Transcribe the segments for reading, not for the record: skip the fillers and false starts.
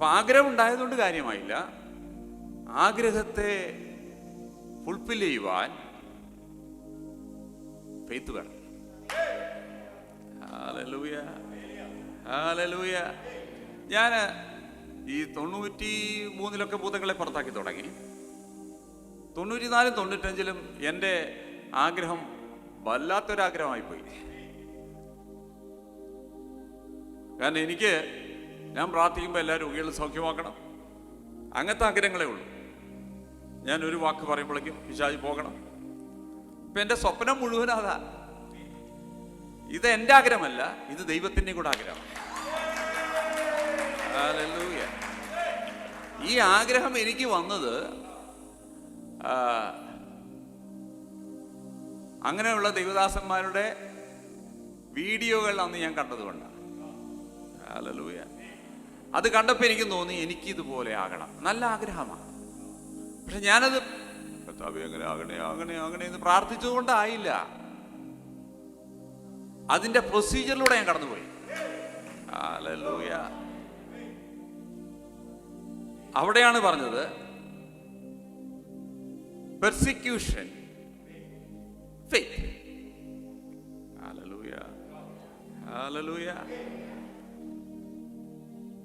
അപ്പൊ ആഗ്രഹം ഉണ്ടായതുകൊണ്ട് കാര്യമായില്ല. ആഗ്രഹത്തെ ഫുൾഫിൽ ചെയ്യുവാൻ ഫെയ്ത്ത് വേണം. Hallelujah, hallelujah. ഞാൻ ഈ 93 ഭൂതങ്ങളെ പുറത്താക്കി തുടങ്ങി. 94 95 എൻ്റെ ആഗ്രഹം വല്ലാത്തൊരാഗ്രഹമായിപ്പോയി. കാരണം ഞാൻ പ്രാർത്ഥിക്കുമ്പോൾ എല്ലാ രോഗികളും സൗഖ്യമാക്കണം, അങ്ങനത്തെ ആഗ്രഹങ്ങളേ ഉള്ളൂ. ഞാൻ ഒരു വാക്ക് പറയുമ്പോഴേക്കും പിശാച് പോകണം. ഇപ്പം എൻ്റെ സ്വപ്നം മുഴുവൻ അതാ. ഇത് എൻ്റെ ആഗ്രഹമല്ല, ഇത് ദൈവത്തിൻ്റെ കൂടെ ആഗ്രഹമാണ്. ഹല്ലേലൂയ. ഈ ആഗ്രഹം എനിക്ക് വന്നത് അങ്ങനെയുള്ള ദൈവദാസന്മാരുടെ വീഡിയോകൾ അന്ന് ഞാൻ കണ്ടതുകൊണ്ടാണ്. ഹല്ലേലൂയ. അത് കണ്ടപ്പോൾ എനിക്ക് തോന്നി എനിക്കിതുപോലെ ആകണം. നല്ല ആഗ്രഹമാണ്. പക്ഷെ ഞാനത് അങ്ങനെ എന്ന് പ്രാർത്ഥിച്ചുകൊണ്ടായില്ല. അതിന്റെ പ്രൊസീജിയറിലൂടെ ഞാൻ കടന്നുപോയി. ഹല്ലേലൂയ. അവിടെയാണ് പറഞ്ഞത് പെർസിക്യൂഷൻ, ഫെയ്ത്ത്. Hallelujah, hallelujah.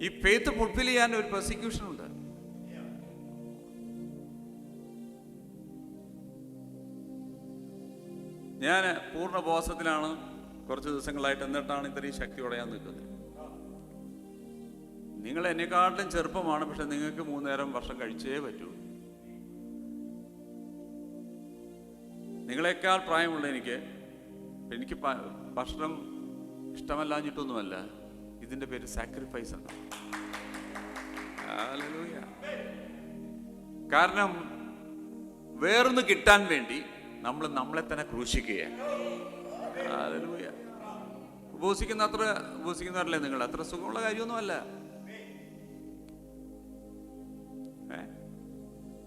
ഈ ഫെയ്ത്ത് ഫുൾഫിൽ ചെയ്യാൻ ഒരു പെർസിക്യൂഷൻ ഉണ്ട്. ഞാൻ പൂർണ്ണ ഉപവാസത്തിലാണ് കുറച്ച് ദിവസങ്ങളായിട്ട്. എന്നിട്ടാണ് ഇത്രയും ശക്തിയോടെ ഞാൻ നിൽക്കുന്നത്. നിങ്ങൾ എന്നെക്കാട്ടിലും ചെറുപ്പമാണ്, പക്ഷെ നിങ്ങൾക്ക് 3 നേരം വർഷം കഴിച്ചേ പറ്റൂ. നിങ്ങളെക്കാൾ പ്രായമുള്ള എനിക്ക് ഭക്ഷണം ഇഷ്ടമല്ലാഞ്ഞിട്ടൊന്നുമല്ല, ഇതിന്റെ പേര് സാക്രിഫൈസ് ആണ്. ഹല്ലേലൂയ. കാരണം വേറൊന്ന് കിട്ടാൻ വേണ്ടി നമ്മളെ തന്നെ ക്രൂശിക്കുകയാണ്. ഹല്ലേലൂയ. ഉപവസിക്കുന്നവരല്ലേ നിങ്ങൾ? അത്ര സുഖമുള്ള കാര്യമൊന്നുമല്ല.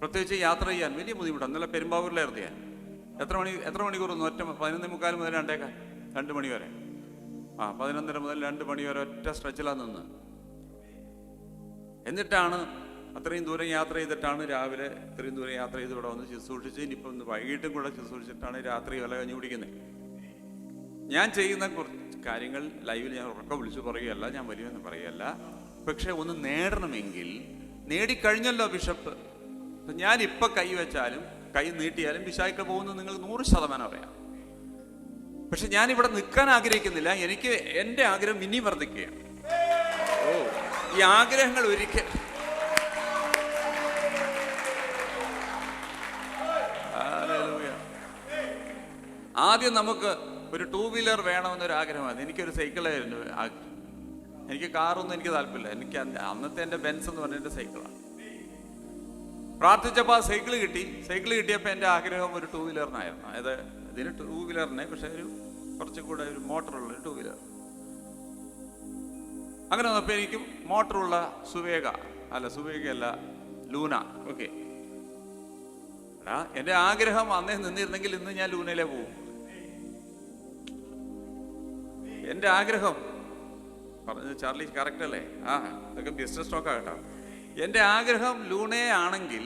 പ്രത്യേകിച്ച് യാത്ര ചെയ്യാൻ വലിയ ബുദ്ധിമുട്ടാണ്. ഇന്നലെ പെരുമ്പാവൂരിലായിരുന്നു ഞാൻ. എത്ര മണിക്കൂർ? 11:45 മുതൽ 2 മണി വരെ. 11:30 മുതൽ 2 മണി വരെ ഒറ്റ സ്ട്രെച്ചിലാണ് നിന്ന്. എന്നിട്ടാണ് അത്രയും ദൂരം യാത്ര ചെയ്തിട്ടാണ് രാവിലെ ഇത്രയും ദൂരം യാത്ര ചെയ്ത് ഇവിടെ വന്ന് ശുശ്രൂഷിച്ച്, ഇനിയിപ്പോൾ ഒന്ന് വൈകിട്ടും കൂടെ ശുശ്രൂഷിച്ചിട്ടാണ് രാത്രി വില കഞ്ഞി കുടിക്കുന്നത്. ഞാൻ ചെയ്യുന്ന കുറച്ച് കാര്യങ്ങൾ ലൈവിൽ ഞാൻ ഉറക്കം വിളിച്ചു പറയുകയല്ല, ഞാൻ വരുമെന്ന് പറയുകയല്ല. പക്ഷെ ഒന്ന് നേടണമെങ്കിൽ നേടിക്കഴിഞ്ഞല്ലോ ബിഷപ്പ്. ഞാൻ ഇപ്പം കൈ വെച്ചാലും കൈ നീട്ടിയാലും പിശാച് പോകുന്നത് നിങ്ങൾ 100% അറിയാം. പക്ഷെ ഞാനിവിടെ നിൽക്കാൻ ആഗ്രഹിക്കുന്നില്ല. എനിക്ക് എൻ്റെ ആഗ്രഹം ഇനി വർദ്ധിക്കുകയാണ്. ഈ ആഗ്രഹങ്ങൾ ഒരിക്കൽ ആദ്യം നമുക്ക് ഒരു 2 വീലർ വേണമെന്നൊരു ആഗ്രഹമാണ്. എനിക്കൊരു സൈക്കിളായിരുന്നു ആഗ്രഹം. എനിക്ക് കാറൊന്നും എനിക്ക് താല്പര്യമില്ല. എനിക്ക് അന്നത്തെ എൻ്റെ ബെൻസ് എന്ന് പറഞ്ഞ എൻ്റെ സൈക്കിളാണ്. പ്രാർത്ഥിച്ചപ്പോൾ ആ സൈക്കിൾ കിട്ടിയപ്പോൾ എൻ്റെ ആഗ്രഹം ഒരു 2 വീലറിനായിരുന്നു. അതായത് ഇതിന് 2 വീലറിനെ, പക്ഷെ കുറച്ചും കൂടെ ഒരു മോട്ടറുള്ള ഒരു 2 വീലർ. അങ്ങനെ വന്നപ്പോൾ എനിക്ക് മോട്ടറുള്ള സുവേഗയല്ല ലൂന. ഓക്കെ, എൻ്റെ ആഗ്രഹം അന്നേ നിന്നിരുന്നെങ്കിൽ ഇന്ന് ഞാൻ ലൂനയിലേ പോകും. എൻ്റെ ആഗ്രഹം പറഞ്ഞത് ചാർലി കറക്റ്റ് അല്ലേ? ഇതൊക്കെ ബിസിനസ് ടോക്കാ കേട്ടോ. എൻ്റെ ആഗ്രഹം ലൂണയെ ആണെങ്കിൽ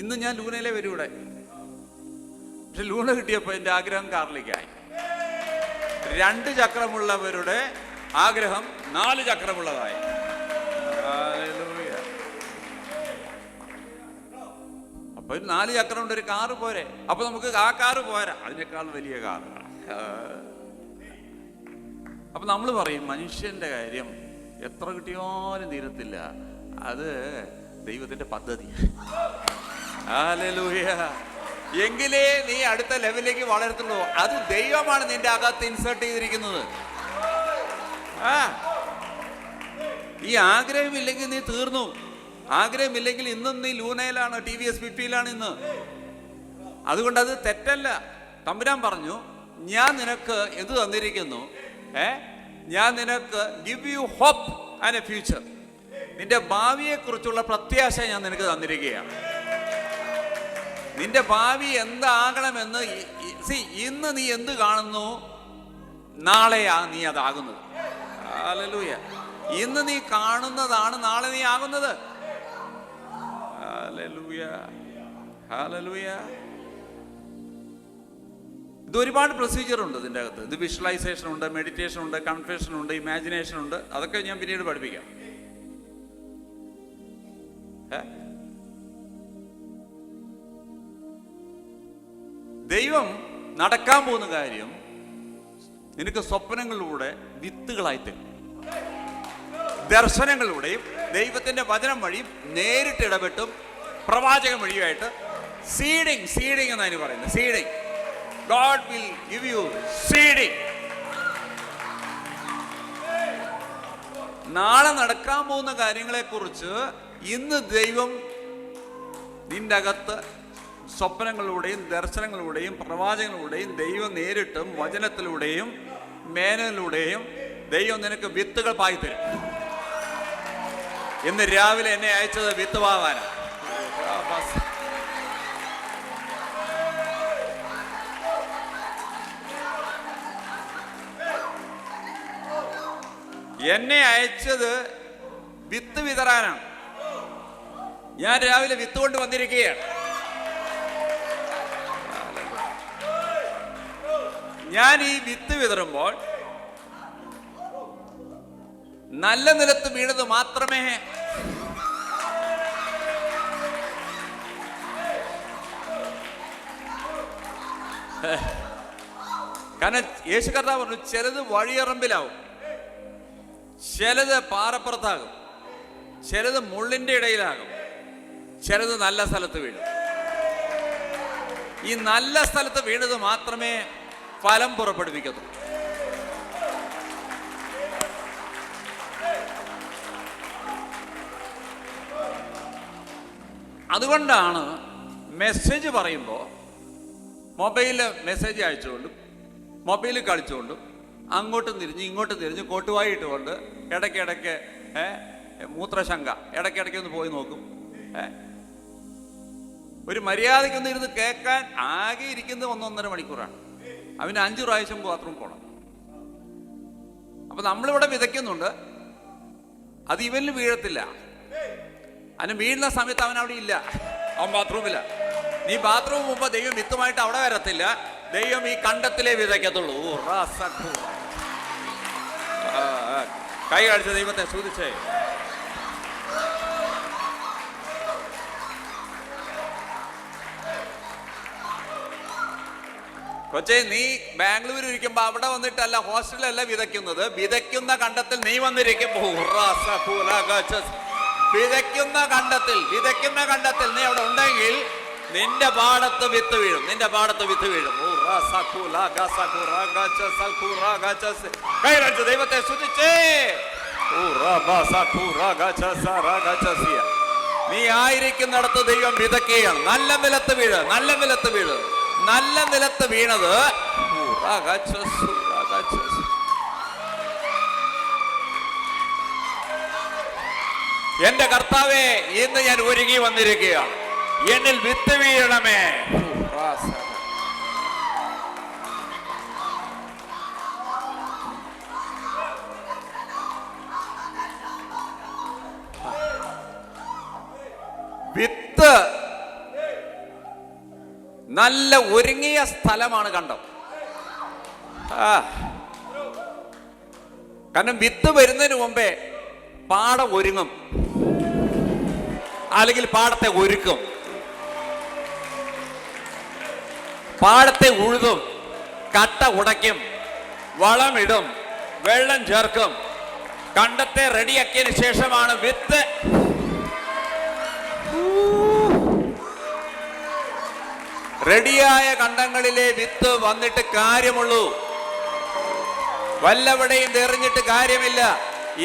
ഇന്ന് ഞാൻ ലൂണയിലേ വരും ഇവിടെ. പക്ഷെ ലൂണ കിട്ടിയപ്പോൾ എൻ്റെ ആഗ്രഹം കാറിലേക്കായി. 2 ചക്രമുള്ളവരുടെ ആഗ്രഹം 4 ചക്രമുള്ളതായി. അപ്പൊ 4 ചക്രമുണ്ട് ഒരു കാറ് പോരെ? അപ്പൊ നമുക്ക് ആ കാറ് പോരാ, അതിനേക്കാൾ വലിയ കാറാണ്. അപ്പൊ നമ്മൾ പറയും മനുഷ്യന്റെ കാര്യം എത്ര കിട്ടിയാലും തീരത്തില്ല. അത് ദൈവത്തിന്റെ പദ്ധതി. ഹല്ലേലൂയ. എങ്കിലേ നീ അടുത്ത ലെവലിലേക്ക് വളരത്തുള്ളൂ. അത് ദൈവമാണ് നിന്റെ അകത്ത് ഇൻസേർട്ട് ചെയ്തിരിക്കുന്നത്. ഈ ആഗ്രഹമില്ലെങ്കിൽ നീ തീർന്നു. ആഗ്രഹമില്ലെങ്കിൽ ഇന്നും നീ ലൂനയിലാണ്, TVS 50യിലാണ് ഇന്ന്. അതുകൊണ്ട് അത് തെറ്റല്ല. തമ്പുരാൻ പറഞ്ഞു, ഞാൻ നിനക്ക് എന്ത് തന്നിരിക്കുന്നു? ഞാൻ നിനക്ക് give you hope and a future. നിന്റെ ഭാവിയെ കുറിച്ചുള്ള പ്രത്യാശ ഞാൻ നിനക്ക് തന്നിരിക്കുകയാണ്. നിന്റെ ഭാവി എന്താകണമെന്ന് ഇന്ന് നീ എന്ത് കാണുന്നു, നാളെയാ നീ അതാകുന്നത്. ഹല്ലേലൂയ. ഇന്ന് നീ കാണുന്നതാണ് നാളെ നീ ആകുന്നത്. Hallelujah, hallelujah. ഇത് ഒരുപാട് പ്രൊസീജിയർ ഉണ്ട് ഇതിൻ്റെ അകത്ത്. ഇത് വിഷ്വലൈസേഷൻ ഉണ്ട്, മെഡിറ്റേഷൻ ഉണ്ട്, കൺഫെഷൻ ഉണ്ട്, ഇമാജിനേഷൻ ഉണ്ട്. അതൊക്കെ ഞാൻ പിന്നീട് പഠിപ്പിക്കാം. ദൈവം നടക്കാൻ പോകുന്ന കാര്യം നിനക്ക് സ്വപ്നങ്ങളിലൂടെ വിത്തുകളായി തരും. ദർശനങ്ങളിലൂടെയും ദൈവത്തിന്റെ വചനം വഴിയും നേരിട്ട് ഇടപെട്ടും പ്രവാചകൻ വഴിയുമായിട്ട് സീഡിങ് എന്നതിന് പറയുന്നത്. Seeding, God will give you seeding. നാളെ നടക്കാൻ പോകുന്ന കാര്യങ്ങളെക്കുറിച്ച് ഇന്ന് ദൈവം നിന്റെ അകത്ത് സ്വപ്നങ്ങളിലൂടെയും ദർശനങ്ങളിലൂടെയും പ്രവാചകങ്ങളിലൂടെയും ദൈവം നേരിട്ടും വചനത്തിലൂടെയും മേനയിലൂടെയും ദൈവം നിനക്ക് വിത്തുകൾ പായിത്തരും. ഇന്ന് രാവിലെ എന്നെ അയച്ചത് വിത്ത് പാകാനാണ്. എന്നെ അയച്ചത് വിത്ത് വിതറാനാണ്. ഞാൻ രാവിലെ വിത്ത് കൊണ്ട് വന്നിരിക്കുകയാണ്. ഞാൻ ഈ വിത്ത് വിതറുമ്പോൾ നല്ല നിലത്ത് വീണത് മാത്രമേ കാരണം യേശു കർത്താവ് പറഞ്ഞു, ചിലത് വഴിയറമ്പിലാവും, ചിലത് പാറപ്പുറത്താകും, ചിലത് മുള്ളിന്റെ ഇടയിലാകും, ചിലത് നല്ല സ്ഥലത്ത് വീഴും. ഈ നല്ല സ്ഥലത്ത് വീണത് മാത്രമേ ഫലം പുറപ്പെടുവിക്കത്തുള്ളൂ. അതുകൊണ്ടാണ് മെസ്സേജ് പറയുമ്പോൾ മൊബൈലിൽ മെസ്സേജ് അയച്ചുകൊണ്ടും മൊബൈലിൽ കളിച്ചുകൊണ്ടും അങ്ങോട്ടും തിരിഞ്ഞ് ഇങ്ങോട്ടും തിരിഞ്ഞ് കൊട്ടുവായി ഇട്ടുകൊണ്ട് ഇടയ്ക്കിടയ്ക്ക് മൂത്രശങ്ക ഇടയ്ക്കിടയ്ക്ക് ഒന്ന് പോയി നോക്കും. ഒരു മര്യാദയ്ക്കൊന്നും ഇരുന്ന് കേൾക്കാൻ ആകെ ഇരിക്കുന്നത് 1-1.5 മണിക്കൂറാണ്. അവന് 5 പ്രാവശ്യം ബാത്റൂം പോകണം. അപ്പൊ നമ്മളിവിടെ വിതയ്ക്കുന്നുണ്ട്, അത് ഇവനിൽ വീഴത്തില്ല. അവന് വീഴുന്ന സമയത്ത് അവൻ അവിടെ ഇല്ല, അവൻ ബാത്റൂമില്ല. നീ ബാത്റൂം പോകുമ്പോ ദൈവം വിത്തുമായിട്ട് അവിടെ വരത്തില്ല, ദൈവം ഈ കണ്ടത്തിലേ വിതയ്ക്കത്തുള്ളൂ. കൈ കാണിച്ച ദൈവത്തെ സ്തുതിച്ചേ. കൊച്ചേ, നീ ബാംഗ്ലൂർ ഇരിക്കുമ്പോ അവിടെ വന്നിട്ടല്ല, ഹോസ്റ്റലല്ല വിതയ്ക്കുന്നത്, വിതയ്ക്കുന്ന കണ്ടത്തിൽ നീ വന്നിരിക്കുമ്പോ വിതയ്ക്കുന്ന കണ്ടത്തിൽ നീ അവിടെ ഉണ്ടെങ്കിൽ നിന്റെ പാടത്ത് വിത്ത് വീഴും, നിന്റെ പാടത്ത് വിത്ത് വീഴും. ദൈവത്തെ സ്തുതിച്ചേ. നീ ആയിരിക്കുന്നിടത്ത് ദൈവം വിതയ്ക്കുകയാണ്. നല്ല നിലത്ത് വീഴ്, നല്ല നിലത്ത് വീഴ്. നല്ല നിലത്ത് വീണത് എന്റെ കർത്താവേ, ഇന്ന് ഞാൻ ഒരുങ്ങി വന്നിരിക്കുകയാണ്, എന്നിൽ വിത്ത് വീഴണമേ. വിത്ത് നല്ല ഒരുങ്ങിയ സ്ഥലമാണ് കണ്ടം. കാരണം വിത്ത് വരുന്നതിന് മുമ്പേ പാടം ഒരുങ്ങും, അല്ലെങ്കിൽ പാടത്തെ ഒരുക്കും, പാടത്തെ ഉഴുതും, കട്ട ഉടയ്ക്കും, വളമിടും, വെള്ളം ചേർക്കും. കണ്ടത്തെ റെഡിയാക്കിയതിന് ശേഷമാണ് വിത്ത്. റെഡിയായ കണ്ടങ്ങളിലെ വിത്ത് വന്നിട്ട് കാര്യമുള്ളൂ, വല്ലവിടെയും എറിഞ്ഞിട്ട് കാര്യമില്ല.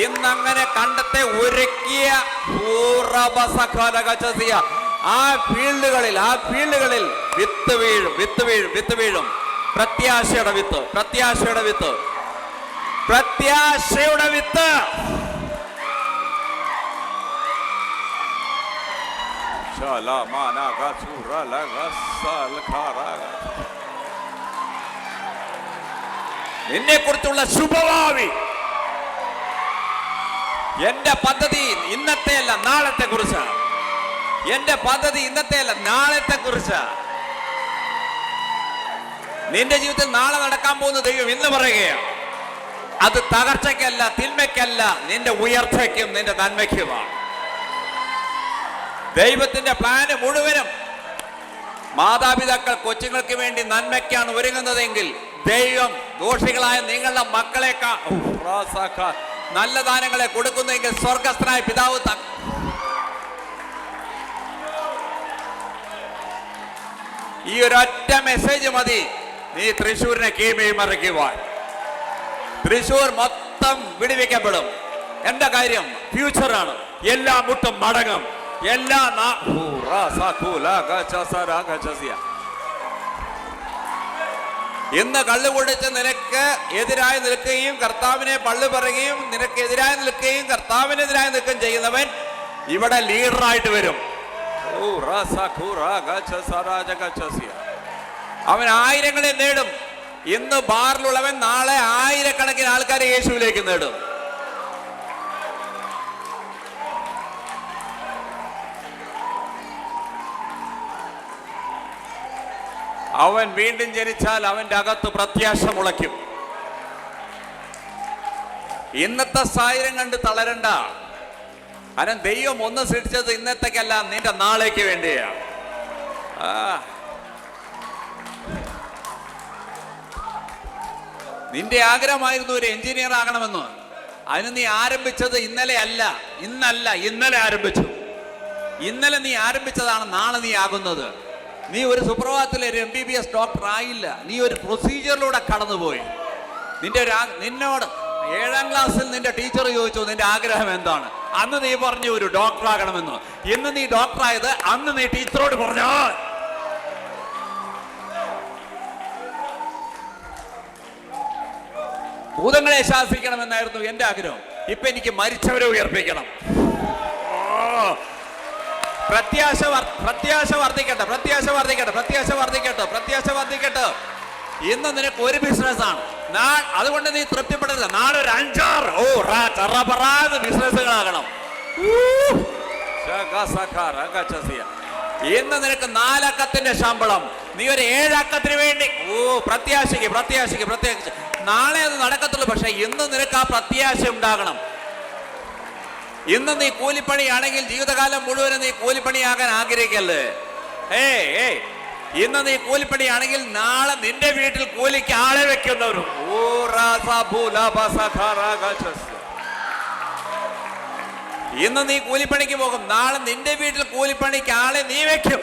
ഇന്നങ്ങനെ കണ്ടത്തെ ഒരുക്കിയ ആ ഫീൽഡുകളിൽ വിത്ത് വീഴും. പ്രത്യാശയുടെ വിത്ത്. നിന്നെ കുറിച്ചുള്ള ശുഭഭാവി എന്റെ പദ്ധതി ഇന്നത്തെ അല്ല നാളത്തെ കുറിച്ച്. എന്റെ പദ്ധതി ഇന്നത്തെ അല്ല നാളത്തെ കുറിച്ച്. നിന്റെ ജീവിതത്തിൽ നാളെ നടക്കാൻ പോകുന്ന ദൈവം ഇന്ന് പറയുകയാണ്. അത് തകർച്ചയ്ക്കല്ല, തിന്മയ്ക്കല്ല, നിന്റെ ഉയർച്ചയ്ക്കും നിന്റെ നന്മയ്ക്കുമാണ്. ദൈവത്തിന്റെ പ്ലാന് മുഴുവനും മാതാപിതാക്കൾ കൊച്ചുങ്ങൾക്ക് വേണ്ടി നന്മയ്ക്കാണ് ഒരുങ്ങുന്നതെങ്കിൽ ദൈവം ദോഷികളായ നിങ്ങളുടെ മക്കളെക്കാൾ നല്ല ദാനങ്ങളെ കൊടുക്കുന്നെങ്കിൽ സ്വർഗസ്ഥനായ പിതാവ് ഈ ഒരൊറ്റ മെസ്സേജ് മതി നീ തൃശ്ശൂരിനെ കീഴ്മേൽ മറിക്കുവാൻ. തൃശ്ശൂർ മൊത്തം വിടുവിക്കപ്പെടും. എന്താ കാര്യം? ഫ്യൂച്ചറാണ്. എല്ലാ മുട്ടും മടങ്ങും. എല്ലാ ഇന്ന് കള്ളുകുടിച്ച് നിനക്ക് എതിരായി നിൽക്കുകയും കർത്താവിനെ പള്ളു പറയുകയും നിനക്ക് എതിരായി നിൽക്കുകയും കർത്താവിനെതിരായി നിൽക്കുകയും ചെയ്യുന്നവൻ ഇവിടെ ലീഡറായിട്ട് വരും. അവൻ ആയിരങ്ങളെ നേടും. ഇന്ന് ബാറിലുള്ളവൻ നാളെ ആയിരക്കണക്കിന് ആൾക്കാരെ യേശുവിലേക്ക് നേടും. അവൻ വീണ്ടും ജനിച്ചാൽ അവന്റെ അകത്ത് പ്രത്യാശ മുളയ്ക്കും. ഇന്നത്തെ സാഹചര്യം കണ്ട് തളരണ്ട. കാരണം ദൈവം ഒന്ന് സൃഷ്ടിച്ചത് ഇന്നത്തേക്കല്ല, നിന്റെ നാളേക്ക് വേണ്ടിയാണ്. നിന്റെ ആഗ്രഹമായിരുന്നു ഒരു എഞ്ചിനീയർ ആകണമെന്ന്. അതിന് നീ ആരംഭിച്ചത് ഇന്നലെ അല്ല, ഇന്നല്ല, ഇന്നലെ ആരംഭിച്ചു. ഇന്നലെ നീ ആരംഭിച്ചതാണ് നാളെ നീ ആകുന്നത്. നീ ഒരു സുപ്രഭാതത്തിൽ ഒരു MBBS ഡോക്ടർ ആയില്ല. നീ ഒരു പ്രൊസീജിയറിലൂടെ കടന്നുപോയി. നിന്നോട് 7ാം ക്ലാസ്സിൽ നിന്റെ ടീച്ചർ ചോദിച്ചു നിന്റെ ആഗ്രഹം എന്താണ്. അന്ന് നീ പറഞ്ഞു ഒരു ഡോക്ടർ ആകണമെന്ന്. ഇന്ന് നീ ഡോക്ടറായത് അന്ന് നീ ടീച്ചറോട് പറഞ്ഞോ. ഭൂതങ്ങളെ ശാസിക്കണമെന്നായിരുന്നു എന്റെ ആഗ്രഹം. ഇപ്പൊ എനിക്ക് മരിച്ചവരെ ഉയർപ്പിക്കണം. പ്രത്യാശ വർദ്ധിക്കട്ടെ, പ്രത്യാശ വർദ്ധിക്കട്ടെ, പ്രത്യാശ വർദ്ധിക്കട്ടെ, പ്രത്യാശ വർദ്ധിക്കട്ടെ. ഇന്ന് നിനക്ക് ഒരു ബിസിനസ്സാണ്. അതുകൊണ്ട് നീ തൃപ്തിപ്പെടരുത്. നാളെ ഒരു 5-6 ബിസിനസ്സുകളാകണം. ഇന്ന് നിനക്ക് 4 അക്കത്തിന്റെ ശമ്പളം, നീ ഒരു 7 അക്കത്തിന് വേണ്ടി പ്രത്യാശിക്ക്. നാളെ അത് നടക്കത്തുള്ളൂ. പക്ഷെ ഇന്ന് നിനക്ക് ആ പ്രത്യാശ ഉണ്ടാകണം. ഇന്ന് നീ കൂലിപ്പണിയാണെങ്കിൽ ജീവിതകാലം മുഴുവനും നീ കൂലിപ്പണിയാകാൻ ആഗ്രഹിക്കല്ലേ. ഇന്ന് നീ കൂലിപ്പണിയാണെങ്കിൽ നാളെ നിന്റെ വീട്ടിൽ കൂലിക്ക് ആളെ വെക്കുന്നവരും. ഇന്ന് നീ കൂലിപ്പണിക്ക് പോകും, നാളെ നിന്റെ വീട്ടിൽ കൂലിപ്പണിക്ക് ആളെ നീ വെക്കും.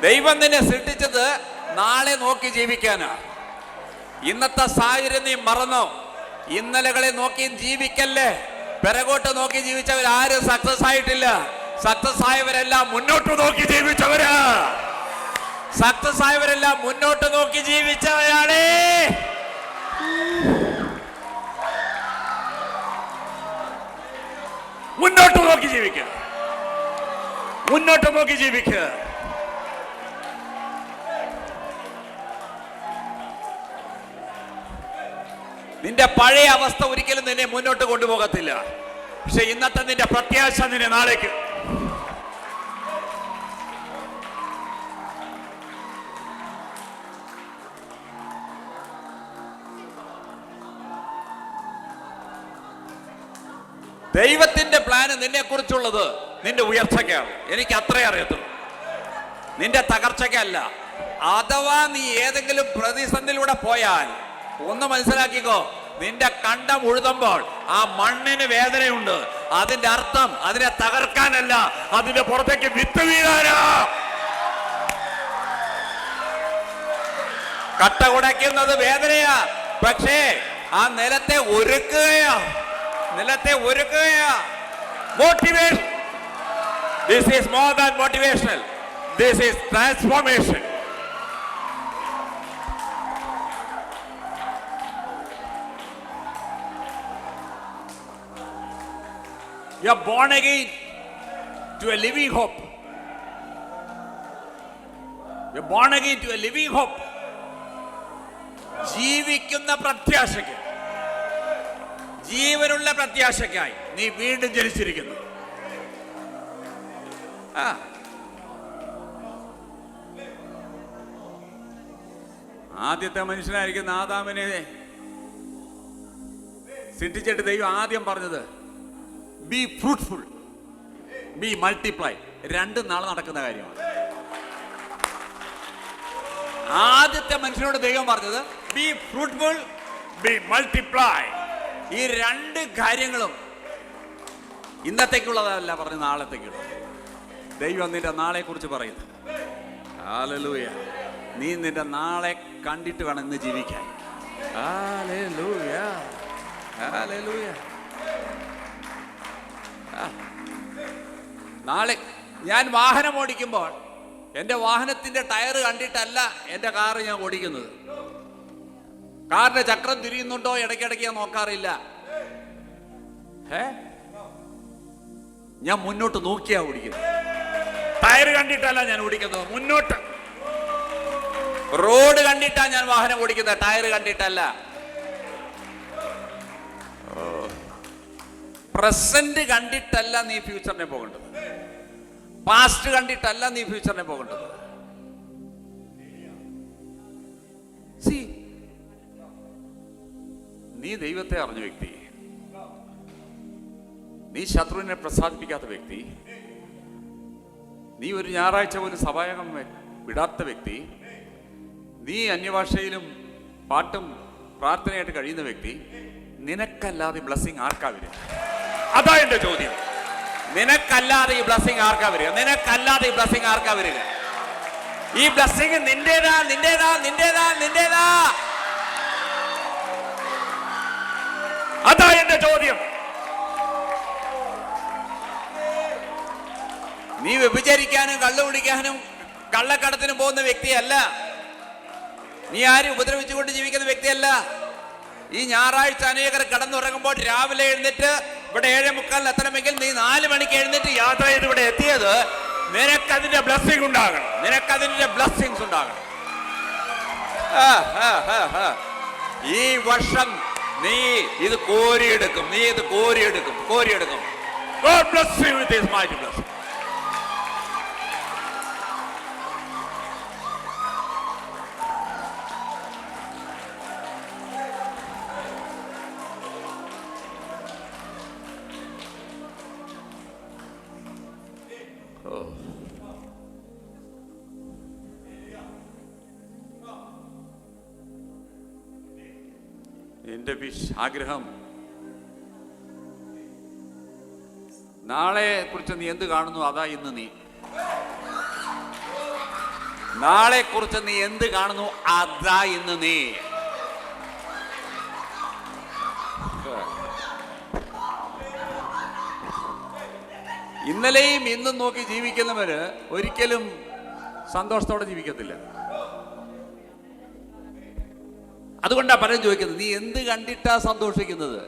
ദൈവം നിന്നെ സൃഷ്ടിച്ചത് നാളെ നോക്കി ജീവിക്കാനാ. ഇന്നത്തെ സാഹചര്യം നീ മറന്നോ? ഇന്നലകളെ നോക്കി ജീവിക്കല്ലേ. പിറകോട്ട് നോക്കി ജീവിച്ചവർ ആരും സക്സസ് ആയിട്ടില്ല. സക്സസ് ആയവരെല്ലാം മുന്നോട്ട് നോക്കി ജീവിച്ചവരാ. സക്സസ് ആയവരെല്ലാം മുന്നോട്ട് നോക്കി ജീവിച്ചവരാണ്. മുന്നോട്ട് നോക്കി ജീവിക്കുക, മുന്നോട്ട് നോക്കി ജീവിക്കുക. നിന്റെ പഴയ അവസ്ഥ ഒരിക്കലും നിന്നെ മുന്നോട്ട് കൊണ്ടുപോകത്തില്ല. പക്ഷെ ഇന്നത്തെ നിന്റെ പ്രത്യാശ നിന്നെ നാളേക്ക്. ദൈവത്തിന്റെ പ്ലാന് നിന്നെ കുറിച്ചുള്ളത് നിന്റെ ഉയർച്ചയ്ക്കാണ്. എനിക്ക് അത്രേ അറിയത്തുള്ളൂ, നിന്റെ തകർച്ചയ്ക്കല്ല. അഥവാ നീ ഏതെങ്കിലും പ്രതിസന്ധിയിലൂടെ പോയാൽ ഒന്ന് മനസ്സിലാക്കിക്കോ, നിന്റെ കണ്ടം ഉഴുതുമ്പോൾ ആ മണ്ണിന് വേദനയുണ്ട്. അതിന്റെ അർത്ഥം അതിനെ തകർക്കാനല്ല, അതിന്റെ പുറത്തേക്ക് വിത്ത് വീഴാനാ. കട്ട കുടയ്ക്കുന്നത് വേദനയാ, പക്ഷേ ആ നിലത്തെ ഒരുക്കുകയാ, നിലത്തെ ഒരുക്കുകയാ. Motivation. This is more than motivational. This is transformation. You are born again to a living hope. You are born again to a living hope. ജീവിക്കുന്ന പ്രത്യാശയ്ക്ക്. ജീവനുള്ള പ്രത്യാശയ്ക്കായി നീ വീണ്ടും ജനിച്ചിരിക്കുന്നു. ആ ആദ്യത്തെ മനുഷ്യനായിരിക്കുന്ന ആദാമിനെ സൃഷ്ടിച്ചിട്ട് ദൈവം ആദ്യം പറഞ്ഞത് ബി ഫ്രൂട്ട്ഫുൾ, ബി മൾട്ടിപ്ലൈ. രണ്ടും നാളെ നടക്കുന്ന കാര്യമാണ്. ആദ്യത്തെ മനുഷ്യനോട് ദൈവം പറഞ്ഞത് ബി ഫ്രൂട്ട്ഫുൾ, ബി മൾട്ടിപ്ലൈ. ഈ രണ്ട് കാര്യങ്ങളും ഇന്നത്തേക്കുള്ളതല്ല, പറഞ്ഞ് നാളത്തേക്കുള്ളത്. ദൈവം നിന്റെ നാളെ കുറിച്ച് പറയുന്നത്. ഹല്ലേലൂയ. നീ നിന്റെ നാളെ കണ്ടിട്ട് വേണം ഇന്ന് ജീവിക്കാൻ. Hallelujah, hallelujah. നാളെ ഞാൻ വാഹനം ഓടിക്കുമ്പോൾ എൻ്റെ വാഹനത്തിന്റെ ടയർ കണ്ടിട്ടല്ല എൻ്റെ കാറ് ഞാൻ ഓടിക്കുന്നത്. കാറിന്റെ ചക്രം തിരിയുന്നുണ്ടോ ഇടയ്ക്കിടയ്ക്ക് ഞാൻ നോക്കാറില്ല. ഞാൻ മുന്നോട്ട് നോക്കിയാ ഓടിക്കുന്നത്. ടയർ കണ്ടിട്ടല്ല ഞാൻ ഓടിക്കുന്നത്, മുന്നോട്ട്. റോഡ് കണ്ടിട്ടാ ഞാൻ വാഹനം ഓടിക്കുന്നത്, ടയർ കണ്ടിട്ടല്ല. പ്രസന്റ് കണ്ടിട്ടല്ല നീ ഫ്യൂച്ചറിനെ പോകേണ്ടത്. പാസ്റ്റ് കണ്ടിട്ടല്ല നീ ഫ്യൂച്ചറിനെ പോകേണ്ടത്. നീ ദൈവത്തെ അറിഞ്ഞ വ്യക്തി, നീ ശത്രുവിനെ പ്രസാദിപ്പിക്കാത്ത വ്യക്തി, നീ ഒരു ഞായറാഴ്ച പോലും സഭായകം വിടാത്ത വ്യക്തി, നീ അന്യഭാഷയിലും പാട്ടും പ്രാർത്ഥനയായിട്ട് കഴിയുന്ന വ്യക്തി, നിനക്കല്ലാതെ ബ്ലെസ്സിങ് ആർക്കാ വരിക? അതാ എന്റെ ചോദ്യം. നിനക്കല്ലാതെ ഈ ബ്ലെസ്സിങ് ആർക്കാ വരിക? നിനക്കല്ലാതെ ഈ ബ്ലെസ്സിങ് ആർക്കാ വരിക? ഈ ബ്ലെസ്സിങ് നിന്റേതാ, നിന്റേതാ, നിന്റേതാ, നിന്റേതാ. അതാ എന്റെ ചോദ്യം. നീ വ്യഭിചരിക്കാനും കള്ളു കുടിക്കാനും കള്ളക്കടത്തിനും പോകുന്ന വ്യക്തിയല്ല. നീ ആരും ഉപദ്രവിച്ചുകൊണ്ട് ജീവിക്കുന്ന വ്യക്തിയല്ല. ഈ ഞായറാഴ്ച അനേകർ കടന്നുറങ്ങുമ്പോൾ രാവിലെ എഴുന്നേറ്റ് ഇവിടെ 7:45 എത്തണമെങ്കിൽ നീ 4 മണിക്ക് എഴുന്നേറ്റ് യാത്ര ചെയ്ത് ഇവിടെ എത്തിയത് നിനക്കതിന്റെ ബ്ലെസ്സിങ് ഉണ്ടാകണം. നിനക്കതിന്റെ ബ്ലെസ്സിങ്സ് ഉണ്ടാകണം. ഈ വർഷം നീ ഇത് കോരിയെടുക്കും. നീ ഇത് കോരിയെടുക്കും, കോരിയെടുക്കും. God bless you with his mighty blessing. എന്റെ ആഗ്രഹം, നാളെ കുറിച്ച് നീ എന്ത് കാണുന്നു അതാ ഇന്ന് നീ. നാളെ കുറിച്ച് നീ എന്ത് കാണുന്നു അതാ ഇന്ന് നീ. ഇന്നലെയും ഇന്നും നോക്കി ജീവിക്കുന്നവര് ഒരിക്കലും സന്തോഷത്തോടെ ജീവിക്കത്തില്ല. അതുകൊണ്ടാ പലരും ചോദിക്കുന്നത്, നീ എന്ത് കണ്ടിട്ടാ സന്തോഷിക്കുന്നത്?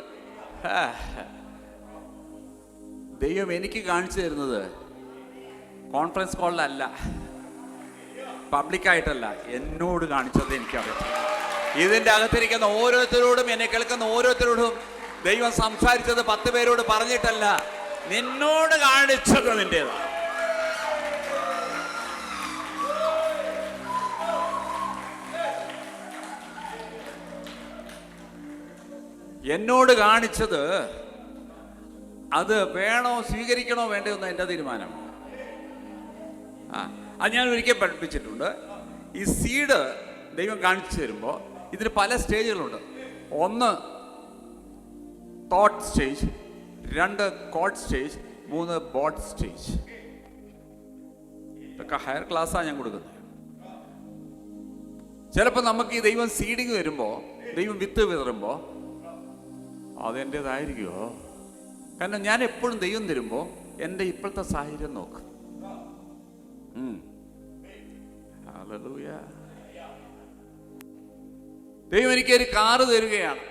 ദൈവം എനിക്ക് കാണിച്ചു തരുന്നത് കോൺഫറൻസ് കോളിലല്ല, പബ്ലിക്കായിട്ടല്ല, എന്നോട് കാണിച്ചത് എനിക്കറിയാം. ഇതിൻ്റെ അകത്തിരിക്കുന്ന ഓരോരുത്തരോടും, എന്നെ കേൾക്കുന്ന ഓരോരുത്തരോടും ദൈവം സംസാരിച്ചത് 10 പേരോട് പറഞ്ഞിട്ടല്ല, നിന്നോട് കാണിച്ചത് നിന്റേതാണ്. എന്നോട് കാണിച്ചത് അത് വേണോ സ്വീകരിക്കണോ വേണ്ടയോ എന്ന് എൻ്റെ തീരുമാനം. അത് ഞാൻ ഒരിക്കൽ പഠിപ്പിച്ചിട്ടുണ്ട്. ഈ സീഡ് ദൈവം കാണിച്ചു തരുമ്പോൾ ഇതിന് പല സ്റ്റേജുകളുണ്ട്. 1 thought stage, 2 code stage, 3 boat stage. ഇതൊക്കെ ഹയർ ക്ലാസ്സാണ് ഞാൻ കൊടുക്കുന്നത്. ചിലപ്പോൾ നമുക്ക് ഈ ദൈവം സീഡിങ് വരുമ്പോൾ, ദൈവം വിത്ത് വിതറുമ്പോൾ അതെൻ്റേതായിരിക്കുമോ? കാരണം ഞാൻ എപ്പോഴും ദൈവം തരുമ്പോൾ എൻ്റെ ഇപ്പോഴത്തെ സാഹചര്യം നോക്കും. ഹല്ലേലൂയ. ദൈവം എനിക്കൊരു കാറ് തരികയാണ്.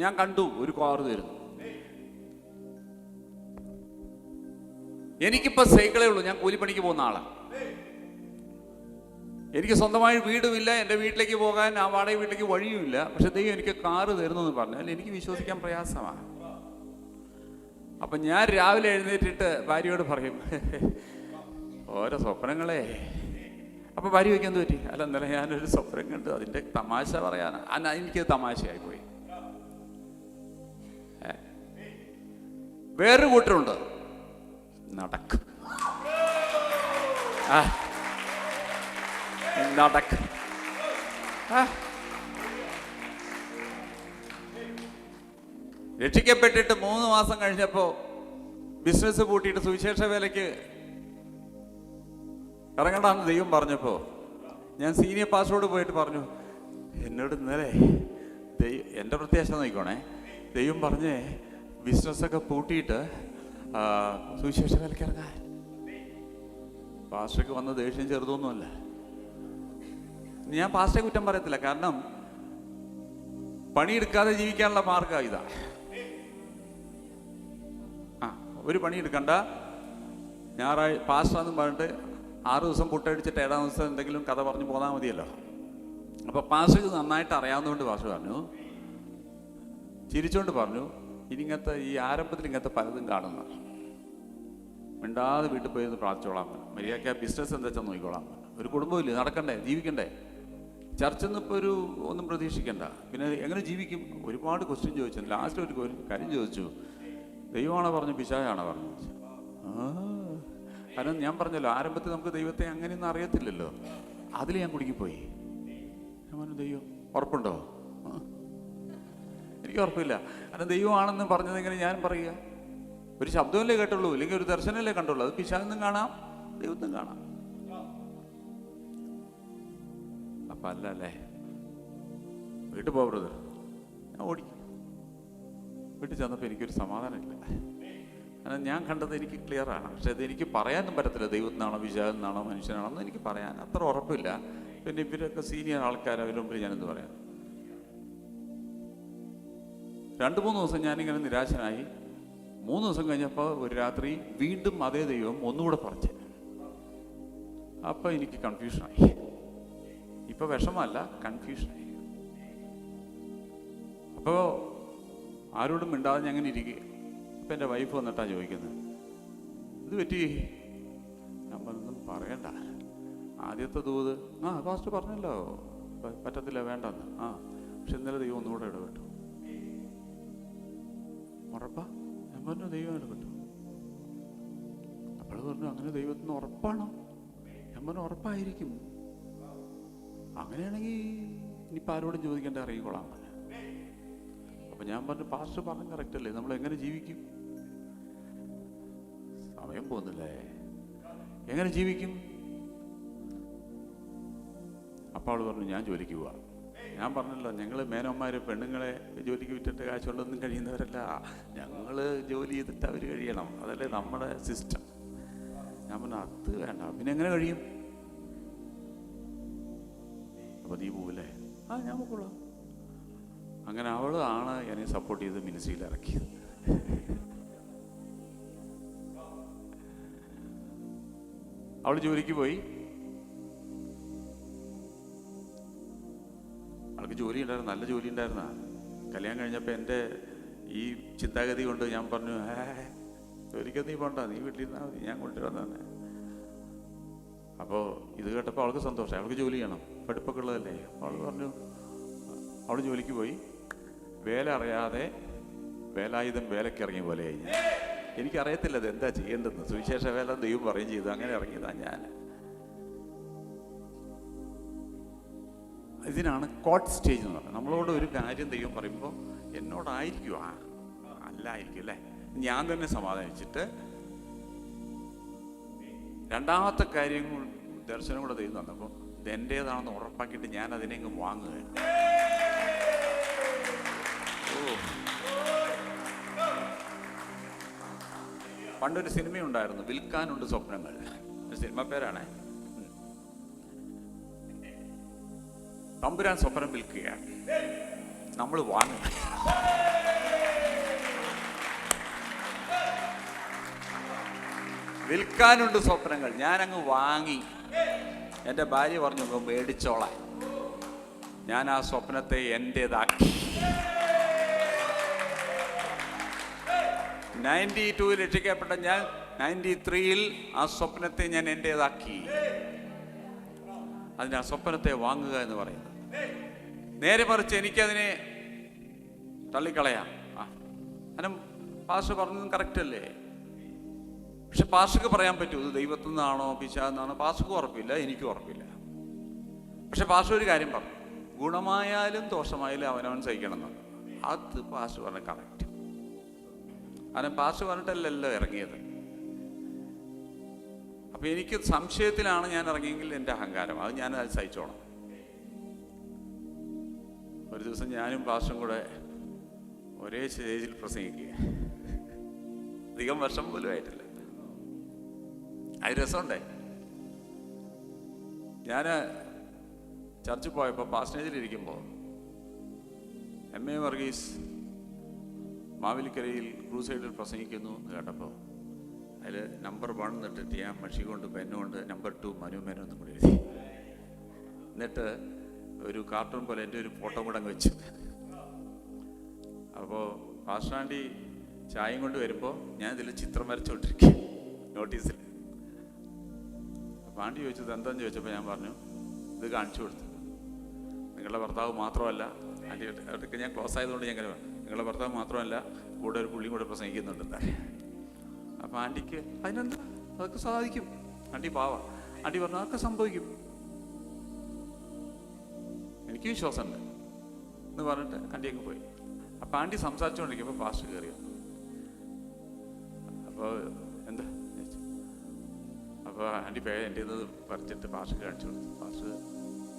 ഞാൻ കണ്ടു ഒരു കാറ് തരുന്നു. എനിക്കിപ്പോൾ സൈക്കിളേ ഉള്ളൂ. ഞാൻ കൂലിപ്പണിക്ക് പോകുന്ന ആളാണ്. എനിക്ക് സ്വന്തമായി വീടുമില്ല. എൻ്റെ വീട്ടിലേക്ക് പോകാൻ ആ വാടക വീട്ടിലേക്ക് വഴിയുമില്ല. പക്ഷെ ദൈവം എനിക്ക് കാറ് തരുന്നു എന്ന് പറഞ്ഞാൽ എനിക്ക് വിശ്വസിക്കാൻ പ്രയാസമാണ്. അപ്പം ഞാൻ രാവിലെ എഴുന്നേറ്റിട്ട് ഭാര്യയോട് പറയും ഓരോ സ്വപ്നങ്ങളെ. അപ്പോൾ ഭാര്യ വയ്ക്കാൻ പറ്റി, അല്ല ഇന്നലെ ഞാനൊരു സ്വപ്നം കണ്ടു, അതിൻ്റെ തമാശ പറയാനാ. എനിക്കത് തമാശയായി പോയി. വേറൊരു കൂട്ടരുണ്ട്, നടക്കും നടക്കും. രക്ഷിക്കപ്പെട്ടിട്ട് 3 മാസം കഴിഞ്ഞപ്പോൾ ബിസിനസ് പൂട്ടിയിട്ട് സുവിശേഷ വേലയ്ക്ക് ഇറങ്ങണമെന്ന് ദൈവം പറഞ്ഞപ്പോൾ ഞാൻ സീനിയർ പാസ്റ്ററോട് പോയിട്ട് പറഞ്ഞു, എന്നോട് ഇന്നലെ ദൈവം, എൻ്റെ പ്രത്യാശ നോക്കിക്കോണേ, ദൈവം പറഞ്ഞേ ബിസിനസ്സൊക്കെ പൂട്ടിയിട്ട് സുവിശേഷ വേലയ്ക്ക് ഇറങ്ങാൻ. പാസ്റ്റർക്ക് വന്ന ദേഷ്യം ചെറുതൊന്നുമല്ല. ഞാൻ പാസ്റ്ററെ കുറ്റം പറയത്തില്ല, കാരണം പണിയെടുക്കാതെ ജീവിക്കാനുള്ള മാർഗം ഇതാ. ഒരു പണിയെടുക്കണ്ട, പാസ്റ്ററാന്ന് പറഞ്ഞിട്ട് 6 ദിവസം പുട്ടടിച്ചിട്ട് 7-ാം ദിവസം എന്തെങ്കിലും കഥ പറഞ്ഞു പോന്നാൽ മതിയല്ലോ. അപ്പോൾ പാസ്റ്റർക്ക് നന്നായിട്ട് അറിയാവുന്നതുകൊണ്ട് പാസ്റ്റർ പറഞ്ഞു, ചിരിച്ചുകൊണ്ട് പറഞ്ഞു, ഇങ്ങനത്തെ ഈ ആരംഭത്തിൽ ഇങ്ങനത്തെ പലതും കാണുന്ന, മിണ്ടാതെ വീട്ടിൽ പോയി പ്രാർത്ഥിച്ചോളാം, മര്യാദയ്ക്ക് ബിസിനസ് എന്താ വെച്ചാൽ നോക്കിക്കോളാം. ഒരു കുടുംബമില്ലേ, നടക്കണ്ടേ, ജീവിക്കണ്ടേ, ചർച്ചൊന്നും ഇപ്പോൾ ഒന്നും പ്രതീക്ഷിക്കണ്ട. പിന്നെ എങ്ങനെ ജീവിക്കും? ഒരുപാട് ക്വസ്റ്റ്യൻ ചോദിച്ചു. ലാസ്റ്റ് ഒരു കാര്യം ചോദിച്ചു, ദൈവമാണോ പറഞ്ഞു പിശാചാണോ പറഞ്ഞു? കാരണം ഞാൻ പറഞ്ഞല്ലോ, ആരംഭത്തിൽ നമുക്ക് ദൈവത്തെ അങ്ങനെയൊന്നും അറിയത്തില്ലല്ലോ. അതിൽ ഞാൻ കുടുങ്ങിപ്പോയി. ഞാൻ പറഞ്ഞു, ദൈവം ഉറപ്പുണ്ടോ? എനിക്ക് ഉറപ്പില്ല. കാരണം ദൈവമാണെന്ന് പറഞ്ഞത് എങ്ങനെ ഞാൻ പറയുക? ഒരു ശബ്ദമല്ലേ കേട്ടുള്ളൂ, അല്ലെങ്കിൽ ഒരു ദർശനമല്ലേ കണ്ടുള്ളൂ. അത് പിശാചെന്നും കാണാം, ദൈവത്തും കാണാം. അപ്പം അല്ലേ, വീട്ടിൽ പോ ബ്രദർ. ഞാൻ ഓടി. വീട്ടിൽ ചെന്നപ്പോൾ എനിക്കൊരു സമാധാനമില്ല. കാരണം ഞാൻ കണ്ടത് എനിക്ക് ക്ലിയറാണ്. പക്ഷെ അത് എനിക്ക് പറയാനും പറ്റത്തില്ല, ദൈവത്തിനാണോ പിശാചെന്നാണോ മനുഷ്യനാണോ എന്ന് എനിക്ക് പറയാൻ അത്ര ഉറപ്പില്ല. പിന്നെ ഇവരൊക്കെ സീനിയർ ആൾക്കാർ, അവരുടെ മുമ്പിൽ ഞാനെന്ത് പറയാം. 2-3 ദിവസം ഞാനിങ്ങനെ നിരാശനായി. 3 ദിവസം കഴിഞ്ഞപ്പോൾ ഒരു രാത്രി വീണ്ടും അതേ ദൈവം ഒന്നുകൂടെ പറഞ്ഞു. അപ്പം എനിക്ക് കൺഫ്യൂഷനായി. ഇപ്പം വിഷമമല്ല, കൺഫ്യൂഷനായി. അപ്പോൾ ആരോടും മിണ്ടാതെ ഞാൻ അങ്ങനെ ഇരിക്കുക. അപ്പം എൻ്റെ വൈഫ് വന്നിട്ടാണ് ചോദിക്കുന്നത്, ഇത് പറ്റി? ഞാൻ പറഞ്ഞൊന്നും പറയണ്ട, ആദ്യത്തെ ദൂത് പാസ്റ്റർ പറഞ്ഞല്ലോ പറ്റത്തില്ല വേണ്ടെന്ന്. പക്ഷെ ഇന്നലെ ദൈവം ഒന്നുകൂടെ ഇടപെട്ടു. ഉറപ്പാ? ഞാൻ പറഞ്ഞു ദൈവം ഇടപെട്ടു. അപ്പോൾ പറഞ്ഞു, അങ്ങനെ ദൈവത്തിന് ഉറപ്പാണോ? ഞാൻ പറഞ്ഞു ഉറപ്പായിരിക്കും. അങ്ങനെയാണെങ്കിൽ ഇനിയിപ്പോൾ ആരോടും ചോദിക്കേണ്ട അറിയിക്കൊള്ളാം. അപ്പം ഞാൻ പറഞ്ഞു, പാസ്റ്റർ പറഞ്ഞ കറക്റ്റ് അല്ലേ, നമ്മൾ എങ്ങനെ ജീവിക്കും? സമയം പോകുന്നില്ലേ, എങ്ങനെ ജീവിക്കും? അപ്പോൾ അവൾ പറഞ്ഞു, ഞാൻ ജോലിക്ക് പോവാം. ഞാൻ പറഞ്ഞല്ലോ, ഞങ്ങൾ മേനന്മാർ പെണ്ണുങ്ങളെ ജോലിക്ക് വിറ്റിട്ട് കാശുകൊണ്ടൊന്നും കഴിയുന്നവരല്ല. ഞങ്ങൾ ജോലി ചെയ്തിട്ട് അവർ കഴിയണം, അതല്ലേ നമ്മുടെ സിസ്റ്റം. ഞാൻ പറഞ്ഞു, അത് വേണ്ട, പിന്നെ എങ്ങനെ കഴിയും? അപ്പോൾ നീ പോവില്ലേ? ഞാൻ പോയിക്കോളാം. അങ്ങനെ അവളാണ് എന്നെ സപ്പോർട്ട് ചെയ്ത് മിനിസ്ട്രിയിൽ ഇറക്കിയത്. അവൾ ജോലിക്ക് പോയി. അവൾക്ക് ജോലി ഉണ്ടായിരുന്നു, നല്ല ജോലി ഉണ്ടായിരുന്ന. കല്യാണം കഴിഞ്ഞപ്പോൾ എൻ്റെ ഈ ചിന്താഗതി കൊണ്ട് ഞാൻ പറഞ്ഞു, ജോലിക്കൊന്നും നീ പോണ്ട, നീ വീട്ടിൽ ഇരുന്നാൽ മതി, ഞാൻ കൊണ്ടുവന്നെ. അപ്പോൾ ഇത് കേട്ടപ്പോൾ അവൾക്ക് സന്തോഷം, അവൾക്ക് ജോലി ചെയ്യണം, പഠിപ്പൊക്കെ ഉള്ളതല്ലേ. അവൾ പറഞ്ഞു, അവൾ ജോലിക്ക് പോയി. വേല അറിയാതെ വേലായുധം വേലയ്ക്ക് ഇറങ്ങിയ പോലെ കഴിഞ്ഞു. എനിക്കറിയത്തില്ല അത് എന്താ ചെയ്യേണ്ടതെന്ന്. സുവിശേഷ വേല ദൈവം പറയും ചെയ്തു, അങ്ങനെ ഇറങ്ങിയതാണ് ഞാൻ. ഇതിനാണ് കോട്ട് സ്റ്റേജ് എന്ന് പറയുന്നത്. നമ്മളോട് ഒരു കാര്യം ദൈവം പറയുമ്പോൾ എന്നോടായിരിക്കും, അല്ലായിരിക്കും അല്ലേ, ഞാൻ തന്നെ സമാധാനിച്ചിട്ട് രണ്ടാമത്തെ കാര്യം ദർശനം കൂടെ ദൈവം തന്നപ്പോൾ ഇത് എൻ്റേതാണെന്ന് ഉറപ്പാക്കിയിട്ട് ഞാൻ അതിനെ അങ്ങ് വാങ്ങുകയാണ്. പണ്ടൊരു സിനിമയുണ്ടായിരുന്നു, വിൽക്കാനുണ്ട് സ്വപ്നങ്ങൾ. സിനിമ പേരാണ്. തമ്പുരാൻ സ്വപ്നം വിൽക്കുകയാണ്, നമ്മൾ വാങ്ങുക. വിൽക്കാനുണ്ട് സ്വപ്നങ്ങൾ, ഞാനങ്ങ് വാങ്ങി. എൻ്റെ ഭാര്യ പറഞ്ഞു, മേടിച്ചോളാം. ഞാൻ ആ സ്വപ്നത്തെ എൻ്റേതാക്കി. 92 രക്ഷിക്കപ്പെട്ട ഞാൻ 93 ആ സ്വപ്നത്തെ ഞാൻ എൻ്റേതാക്കി. അതിന് ആ സ്വപ്നത്തെ വാങ്ങുക എന്ന് പറയുന്നത്. നേരെ മറിച്ച് എനിക്കതിനെ തള്ളിക്കളയാം. കാരണം പാസ്റ്റർ പറഞ്ഞതും കറക്റ്റ് അല്ലേ? പക്ഷെ പാസ്റ്റർക്ക് പറയാൻ പറ്റൂ ഇത് ദൈവത്തിൽ നിന്നാണോ പിശാചെന്നാണോ? പാസ്റ്റർക്ക് ഉറപ്പില്ല, എനിക്കും ഉറപ്പില്ല. പക്ഷെ പാസ്റ്റർ ഒരു കാര്യം പറഞ്ഞു, ഗുണമായാലും ദോഷമായാലും അവനവൻ സഹിക്കണം. അത് പാസ്റ്റർ പറഞ്ഞ കറക്റ്റ്. കാരണം പാസ്റ്റർ പറഞ്ഞിട്ടല്ലല്ലോ ഇറങ്ങിയത്. അപ്പൊ എനിക്ക് സംശയത്തിലാണ് ഞാൻ ഇറങ്ങിയെങ്കിൽ എൻ്റെ അഹങ്കാരം, അത് ഞാൻ അത് സഹിച്ചോണം. ഒരു ദിവസം ഞാനും പാസ്റ്ററും കൂടെ ഒരേ സ്റ്റേജിൽ പ്രസംഗിക്കുക. അധികം വർഷം പോലും ആയിട്ടില്ല. അത് രസമുണ്ടേ. ഞാൻ ചർച്ചിൽ പോയപ്പോൾ പാസ്റ്റേജിലിരിക്കുമ്പോൾ MA വർഗീസ് മാവേലിക്കരയിൽ ക്രൂസൈഡിൽ പ്രസംഗിക്കുന്നു എന്ന് കേട്ടപ്പോൾ അതിൽ നമ്പർ 1 എന്നിട്ടിട്ട് ഞാൻ മഷി കൊണ്ട് പെന്നുകൊണ്ട് നമ്പർ 2 മനു എന്നും കൂടി എഴുതി. എന്നിട്ട് ഒരു കാർട്ടൂൺ പോലെ എൻ്റെ ഒരു ഫോട്ടോ കൂടെ അങ്ങ് വെച്ചു. അപ്പോൾ പാസ്റ്ററാൻഡി ചായയും കൊണ്ട് വരുമ്പോൾ ഞാൻ ഇതിൽ ചിത്രം വരച്ചുകൊണ്ടിരിക്കുക നോട്ടീസിൽ. അപ്പോൾ ആൻറ്റി ചോദിച്ചത് എന്താണെന്ന് ചോദിച്ചപ്പോൾ ഞാൻ പറഞ്ഞു ഇത് കാണിച്ചു കൊടുത്തു. നിങ്ങളുടെ ഭർത്താവ് മാത്രമല്ല, ആൻറ്റി അവിടേക്ക് ഞാൻ ക്ലോസ് ആയതുകൊണ്ട് ഞാൻ അങ്ങനെ പറഞ്ഞു, നിങ്ങളുടെ ഭർത്താവ് മാത്രമല്ല കൂടെ ഒരു പുള്ളിയും കൂടെ പ്രസംഗിക്കുന്നുണ്ട് എന്താ. അപ്പോൾ ആൻറ്റിക്ക് അതിനെന്താ, അതൊക്കെ സാധിക്കും. ആൻറ്റി പാവ. ആൻറ്റി പറഞ്ഞു അതൊക്കെ സംഭവിക്കും, എനിക്ക് വിശ്വാസമുണ്ട് എന്ന് പറഞ്ഞിട്ട് ആൻറ്റി അങ്ങ് പോയി. അപ്പം ആൻറ്റി സംസാരിച്ചുകൊണ്ടിരിക്കുമ്പോൾ പാസ്റ്റർ കയറി വന്നു. അപ്പോൾ എന്താ അപ്പോൾ ആൻറ്റി എൻ്റെ ഇത് പറിച്ചിട്ട് പാസ്റ്റർ കാണിച്ചു കൊടുത്തു. പാസ്റ്റർ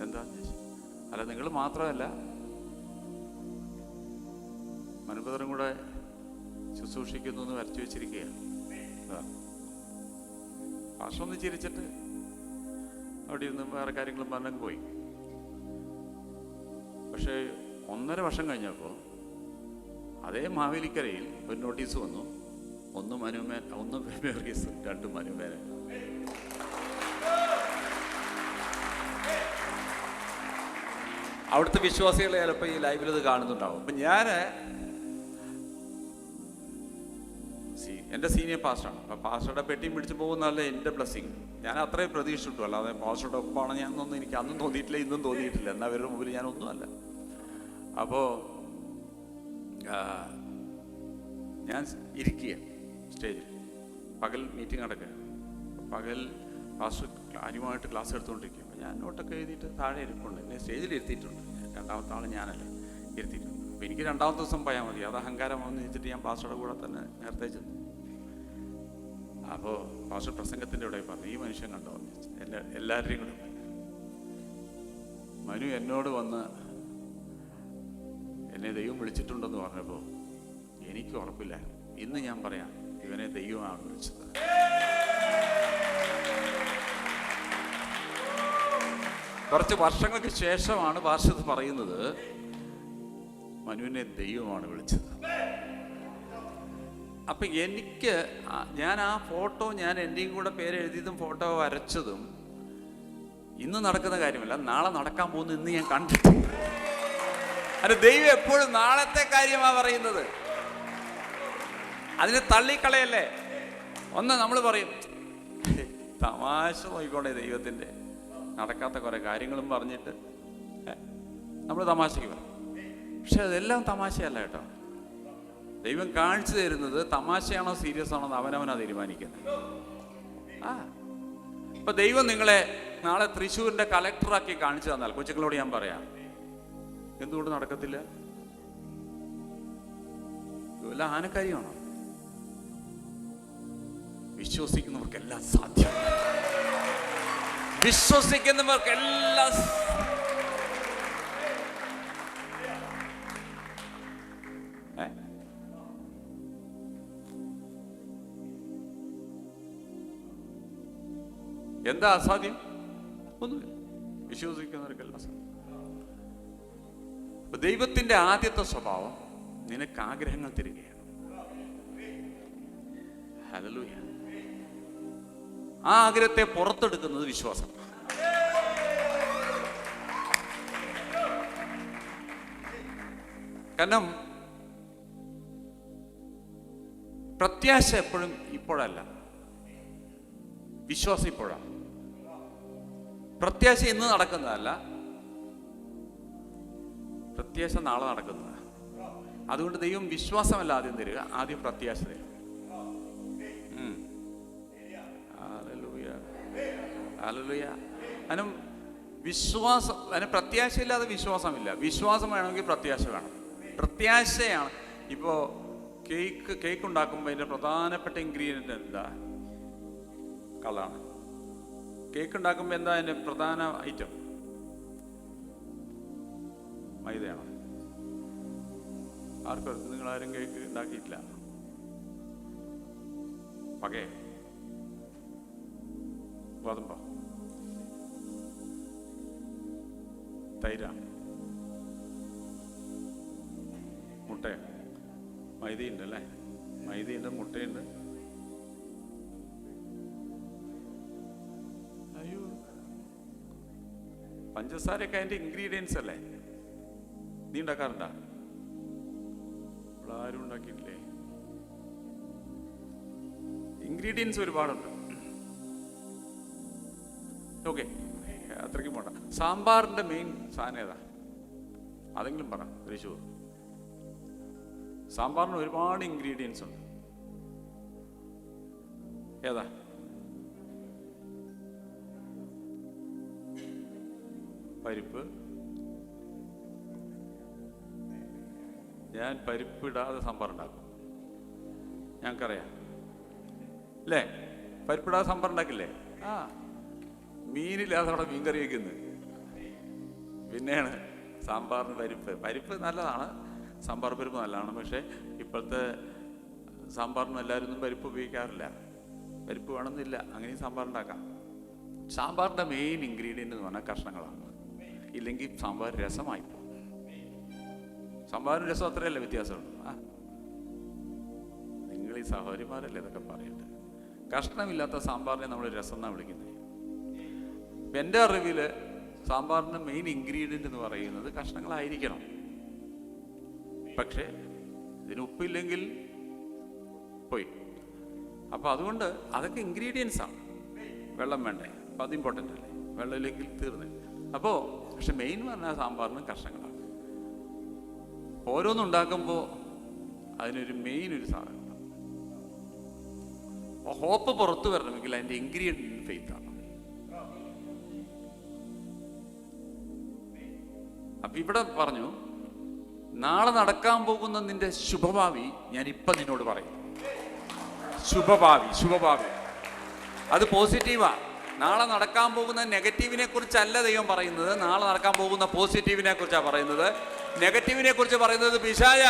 എന്താന്ന് ചോദിച്ചു. അല്ല നിങ്ങൾ മാത്രമല്ല മനുപതറും കൂടെ ശുശ്രൂഷിക്കുന്നു എന്ന് വരച്ചു വെച്ചിരിക്കുകയാണ്. പാസ്റ്റർ ഒന്ന് ചിരിച്ചിട്ട് അവിടെ ഇരുന്ന് വേറെ കാര്യങ്ങളും പറഞ്ഞങ്ങ് പോയി. പക്ഷേ 1.5 വർഷം കഴിഞ്ഞപ്പോൾ അതേ മാവേലിക്കരയിൽ ഒരു നോട്ടീസ് വന്നു. 1 മനുമേൻ 1 വർഗീസ് 2 മനുമേനെ. അവിടുത്തെ വിശ്വാസികളെ ചിലപ്പോൾ ഈ ലൈവിൽ ഇത് കാണുന്നുണ്ടാവും. അപ്പം ഞാൻ എൻ്റെ സീനിയർ പാസ്റ്ററാണ്. അപ്പം പാസ്റ്ററുടെ പെട്ടിയും പിടിച്ച് പോകുന്നതല്ല എൻ്റെ ബ്ലെസ്സിങ്. ഞാൻ അത്രയും പ്രതീക്ഷിച്ചിട്ടു. അല്ലാതെ പാസ്റ്ററുടെ ഒപ്പമാണ് ഞാനൊന്നും എനിക്ക് അന്നും തോന്നിയിട്ടില്ല, ഇന്നും തോന്നിയിട്ടില്ല. എന്നാൽ അവരുടെ മുമ്പിൽ ഞാനൊന്നുമല്ല. അപ്പോൾ ഞാൻ ഇരിക്കുക സ്റ്റേജിൽ. പകൽ മീറ്റിംഗ് നടക്കുക. പകൽ പാസ്റ്റർ കാര്യമായിട്ട് ക്ലാസ് എടുത്തുകൊണ്ടിരിക്കുക. അപ്പോൾ ഞാൻ നോട്ടൊക്കെ എഴുതിയിട്ട് താഴെ ഇരിപ്പുണ്ട്. എന്നെ സ്റ്റേജിൽ ഇരുത്തിയിട്ടുണ്ട്. 2ാമത്തെ ആൾ ഞാനല്ല, ഇരുത്തിയിട്ടുണ്ട്. അപ്പോൾ എനിക്ക് 2ാമത്തെ ദിവസം പോയാൽ മതി, അത് അഹങ്കാരമാണെന്ന് വെച്ചിട്ട് ഞാൻ പാസ്റ്ററുടെ കൂടെ തന്നെ നേരത്തെ ചെന്നു. അപ്പോൾ പാസ്റ്റർ പ്രസംഗത്തിൻ്റെ ഇവിടെ പറഞ്ഞു ഈ മനുഷ്യൻ കണ്ടോ എല്ലാവരുടെയും കൂടെ. മനു എന്നോട് വന്ന് എന്നെ ദൈവം വിളിച്ചിട്ടുണ്ടെന്ന് പറഞ്ഞപ്പോൾ എനിക്ക് ഉറപ്പില്ല. ഇന്ന് ഞാൻ പറയാം ഇവനെ ദൈവമാണ് വിളിച്ചത്. കുറച്ച് വർഷങ്ങൾക്ക് ശേഷമാണ് പാസ്റ്റർ പറയുന്നത് മനുവിനെ ദൈവമാണ് വിളിച്ചത്. അപ്പം എനിക്ക് ഞാൻ ആ ഫോട്ടോ, ഞാൻ എൻ്റെയും കൂടെ പേര് എഴുതിയതും ഫോട്ടോ വരച്ചതും ഇന്ന് നടക്കുന്ന കാര്യമല്ല, നാളെ നടക്കാൻ പോകുന്ന ഇന്ന് ഞാൻ കണ്ടിട്ടുണ്ട്. അത് ദൈവം എപ്പോഴും നാളത്തെ കാര്യമാണ് പറയുന്നത്. അതിനെ തള്ളിക്കളയല്ലേ. ഒന്ന് നമ്മൾ പറയും തമാശ നോക്കിക്കോട്ടെ, ദൈവത്തിൻ്റെ നടക്കാത്ത കുറേ കാര്യങ്ങളും പറഞ്ഞിട്ട് നമ്മൾ തമാശയ്ക്ക് പറയും. പക്ഷെ അതെല്ലാം തമാശയല്ല കേട്ടോ. ദൈവം കാണിച്ചു തരുന്നത് തമാശയാണോ സീരിയസ് ആണോ എന്ന് അവനവനാ തീരുമാനിക്കുന്നത്. ഇപ്പൊ ദൈവം നിങ്ങളെ നാളെ തൃശ്ശൂരിന്റെ കലക്ടറാക്കി കാണിച്ചു തന്നാൽ കൊച്ചുങ്ങളോട് ഞാൻ പറയാം എന്തുകൊണ്ട് നടക്കത്തില്ല? വല്ല ആനക്കാരിയാണോ? വിശ്വസിക്കുന്നവർക്കെല്ലാം സാധ്യം. വിശ്വസിക്കുന്നവർക്കെല്ലാം എന്താ അസാധ്യം? ഒന്നുമില്ല. വിശ്വസിക്കുന്നവർക്കെല്ലാം സാധ്യം. ദൈവത്തിന്റെ ആദ്യത്തെ സ്വഭാവം നിനക്ക് ആഗ്രഹങ്ങൾ തരികയാണ്. ഹല്ലേലൂയ. ആ ആഗ്രഹത്തെ പുറത്തെടുക്കുന്നത് വിശ്വാസം. കാരണം പ്രത്യാശ എപ്പോഴും ഇപ്പോഴല്ല, വിശ്വാസം ഇപ്പോഴാണ്. പ്രത്യാശ ഇന്ന് നടക്കുന്നതല്ല, പ്രത്യാശ നാളെ നടക്കുന്നതാണ്. അതുകൊണ്ട് ദൈവം വിശ്വാസമല്ല ആദ്യം തരിക, ആദ്യം പ്രത്യാശ തരും. അതിനും വിശ്വാസം, അതിന് പ്രത്യാശയില്ലാതെ വിശ്വാസമില്ല. വിശ്വാസം വേണമെങ്കിൽ പ്രത്യാശ വേണം. പ്രത്യാശയാണ്. ഇപ്പോൾ കേക്ക് ഉണ്ടാക്കുമ്പോൾ അതിൻ്റെ പ്രധാനപ്പെട്ട ഇൻഗ്രീഡിയൻ്റ് എന്താ? കളറാണ്. കേക്ക് ഉണ്ടാക്കുമ്പോൾ എന്താ അതിൻ്റെ പ്രധാന ഐറ്റം? മൈദയാണ്. ആർക്കും നിങ്ങളാരും കേക്ക് ഉണ്ടാക്കിയിട്ടില്ല? പകേ ഗോതമ്പോ തൈര മുട്ട മൈദയുണ്ട് അല്ലേ? മൈദയുണ്ട്, മുട്ടയുണ്ട്. അയ്യോ, പഞ്ചസാരയൊക്കെ അതിൻ്റെ ഇൻഗ്രീഡിയൻസ് അല്ലേ? നീ ഉണ്ടാക്കാറുണ്ടാ? ഇവിടെ ആരും ഉണ്ടാക്കിയിട്ടില്ലേ? ഇൻഗ്രീഡിയൻസ് ഒരുപാടുണ്ട്. ഓക്കെ, അത്രയ്ക്കും പോണ്ട. സാമ്പാറിന്റെ മെയിൻ സാധനം ഏതാ? അതെങ്കിലും പറ. തൃശ്ശൂർ സാമ്പാറിന് ഒരുപാട് ഇൻഗ്രീഡിയൻസ് ഉണ്ട്. ഏതാ? പരിപ്പ്. ഞാൻ പരിപ്പ് ഇടാതെ സാമ്പാർ ഉണ്ടാക്കും. ഞങ്ങൾക്കറിയാം അല്ലേ? പരിപ്പിടാതെ സാമ്പാർ ഉണ്ടാക്കില്ലേ? ആ, മീനില്ലാതെ അവിടെ മീൻകറി വയ്ക്കുന്നത്. പിന്നെയാണ് സാമ്പാറിന് പരിപ്പ് നല്ലതാണ്, സാമ്പാർ പരിപ്പ് നല്ലതാണ്. പക്ഷേ ഇപ്പോഴത്തെ സാമ്പാറിന് എല്ലാവരും പരിപ്പ് ഉപയോഗിക്കാറില്ല. പരിപ്പ് വേണമെന്നില്ല, അങ്ങനെയും സാമ്പാർ ഉണ്ടാക്കാം. സാമ്പാറിൻ്റെ മെയിൻ ഇൻഗ്രീഡിയൻ്റ് എന്ന് പറഞ്ഞാൽ കഷ്ണങ്ങളാണ്. ഇല്ലെങ്കിൽ സാമ്പാർ രസമായി പോകും. സാമ്പാറിന് രസം അത്രയല്ലേ വ്യത്യാസമുണ്ട്. നിങ്ങൾ ഈ സഹോദരിമാരല്ലേ ഇതൊക്കെ പറയട്ടെ? കഷ്ണമില്ലാത്ത സാമ്പാറിനെ നമ്മൾ രസം എന്നാണ് വിളിക്കുന്നത്. എൻ്റെ അറിവിൽ സാമ്പാറിൻ്റെ മെയിൻ ഇൻഗ്രീഡിയൻ്റ് എന്ന് പറയുന്നത് കഷ്ണങ്ങളായിരിക്കണം. പക്ഷേ ഇതിന് ഉപ്പില്ലെങ്കിൽ പോയി. അപ്പോൾ അതുകൊണ്ട് അതൊക്കെ ഇൻഗ്രീഡിയൻസാണ്. വെള്ളം വേണ്ടേ? അപ്പോൾ അത് ഇമ്പോർട്ടൻ്റ് അല്ലേ? വെള്ളം ഇല്ലെങ്കിൽ തീർന്നേ. അപ്പോൾ പക്ഷെ മെയിൻ പറഞ്ഞാൽ സാമ്പാറിന് കഷ്ണങ്ങളാണ്. ഓരോന്നുണ്ടാക്കുമ്പോൾ അതിനൊരു മെയിൻ ഒരു സാധനം. ഹോപ്പ് പുറത്തു വരണമെങ്കിൽ അതിൻ്റെ ഇൻഗ്രീഡിയൻ്റ് ഫെയ്ത്താണ്. അപ്പൊ ഇവിടെ പറഞ്ഞു, നാളെ നടക്കാൻ പോകുന്ന നിന്റെ ശുഭഭാവി ഞാൻ ഇപ്പൊ നിന്നോട് പറയും. ശുഭഭാവി അത് പോസിറ്റീവാ. നാളെ നടക്കാൻ പോകുന്ന നെഗറ്റീവിനെ കുറിച്ചല്ല ദൈവം പറയുന്നത്. നാളെ നടക്കാൻ പോകുന്ന പോസിറ്റീവിനെ കുറിച്ചാണ് പറയുന്നത്. നെഗറ്റീവിനെ കുറിച്ച് പറയുന്നത് പിശാച.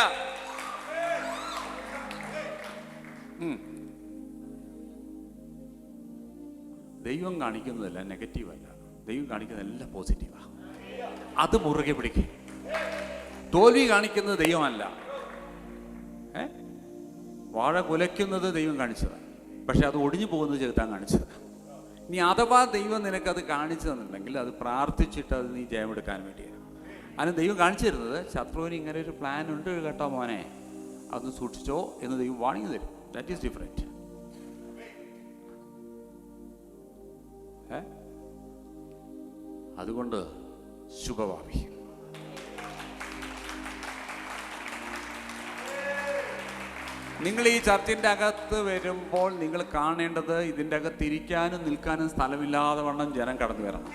ദൈവം കാണിക്കുന്നതല്ല നെഗറ്റീവല്ല, ദൈവം കാണിക്കുന്നതെല്ലാം പോസിറ്റീവാ. അത് മുറുകെ പിടിക്കും. തോൽവി കാണിക്കുന്നത് ദൈവമല്ല. വാഴ കുലയ്ക്കുന്നത് ദൈവം കാണിച്ചതാണ്, പക്ഷെ അത് ഒടിഞ്ഞു പോകുന്നത് ചെറുത്താൻ കാണിച്ചത്. ഇനി അഥവാ ദൈവം നിനക്കത് കാണിച്ചു തന്നിട്ടുണ്ടെങ്കിൽ അത് പ്രാർത്ഥിച്ചിട്ട് അത് നീ ജയമെടുക്കാൻ വേണ്ടിയാണ്. അതിന് ദൈവം കാണിച്ചു തരുന്നത്, ശത്രുവിന് ഇങ്ങനെ ഒരു പ്ലാൻ ഉണ്ട് കേട്ടോ മോനെ, അതൊന്ന് സൂക്ഷിച്ചോ എന്ന് ദൈവം വാണിംഗ് തരും. That is different. അതുകൊണ്ട് ശുഭഭാവി. നിങ്ങൾ ഈ ചർച്ചിൻ്റെ അകത്ത് വരുമ്പോൾ നിങ്ങൾ കാണേണ്ടത്, ഇതിൻ്റെ അകത്ത് ഇരിക്കാനും നിൽക്കാനും സ്ഥലമില്ലാതെ വണ്ണം ജനം കടന്നു വരണം.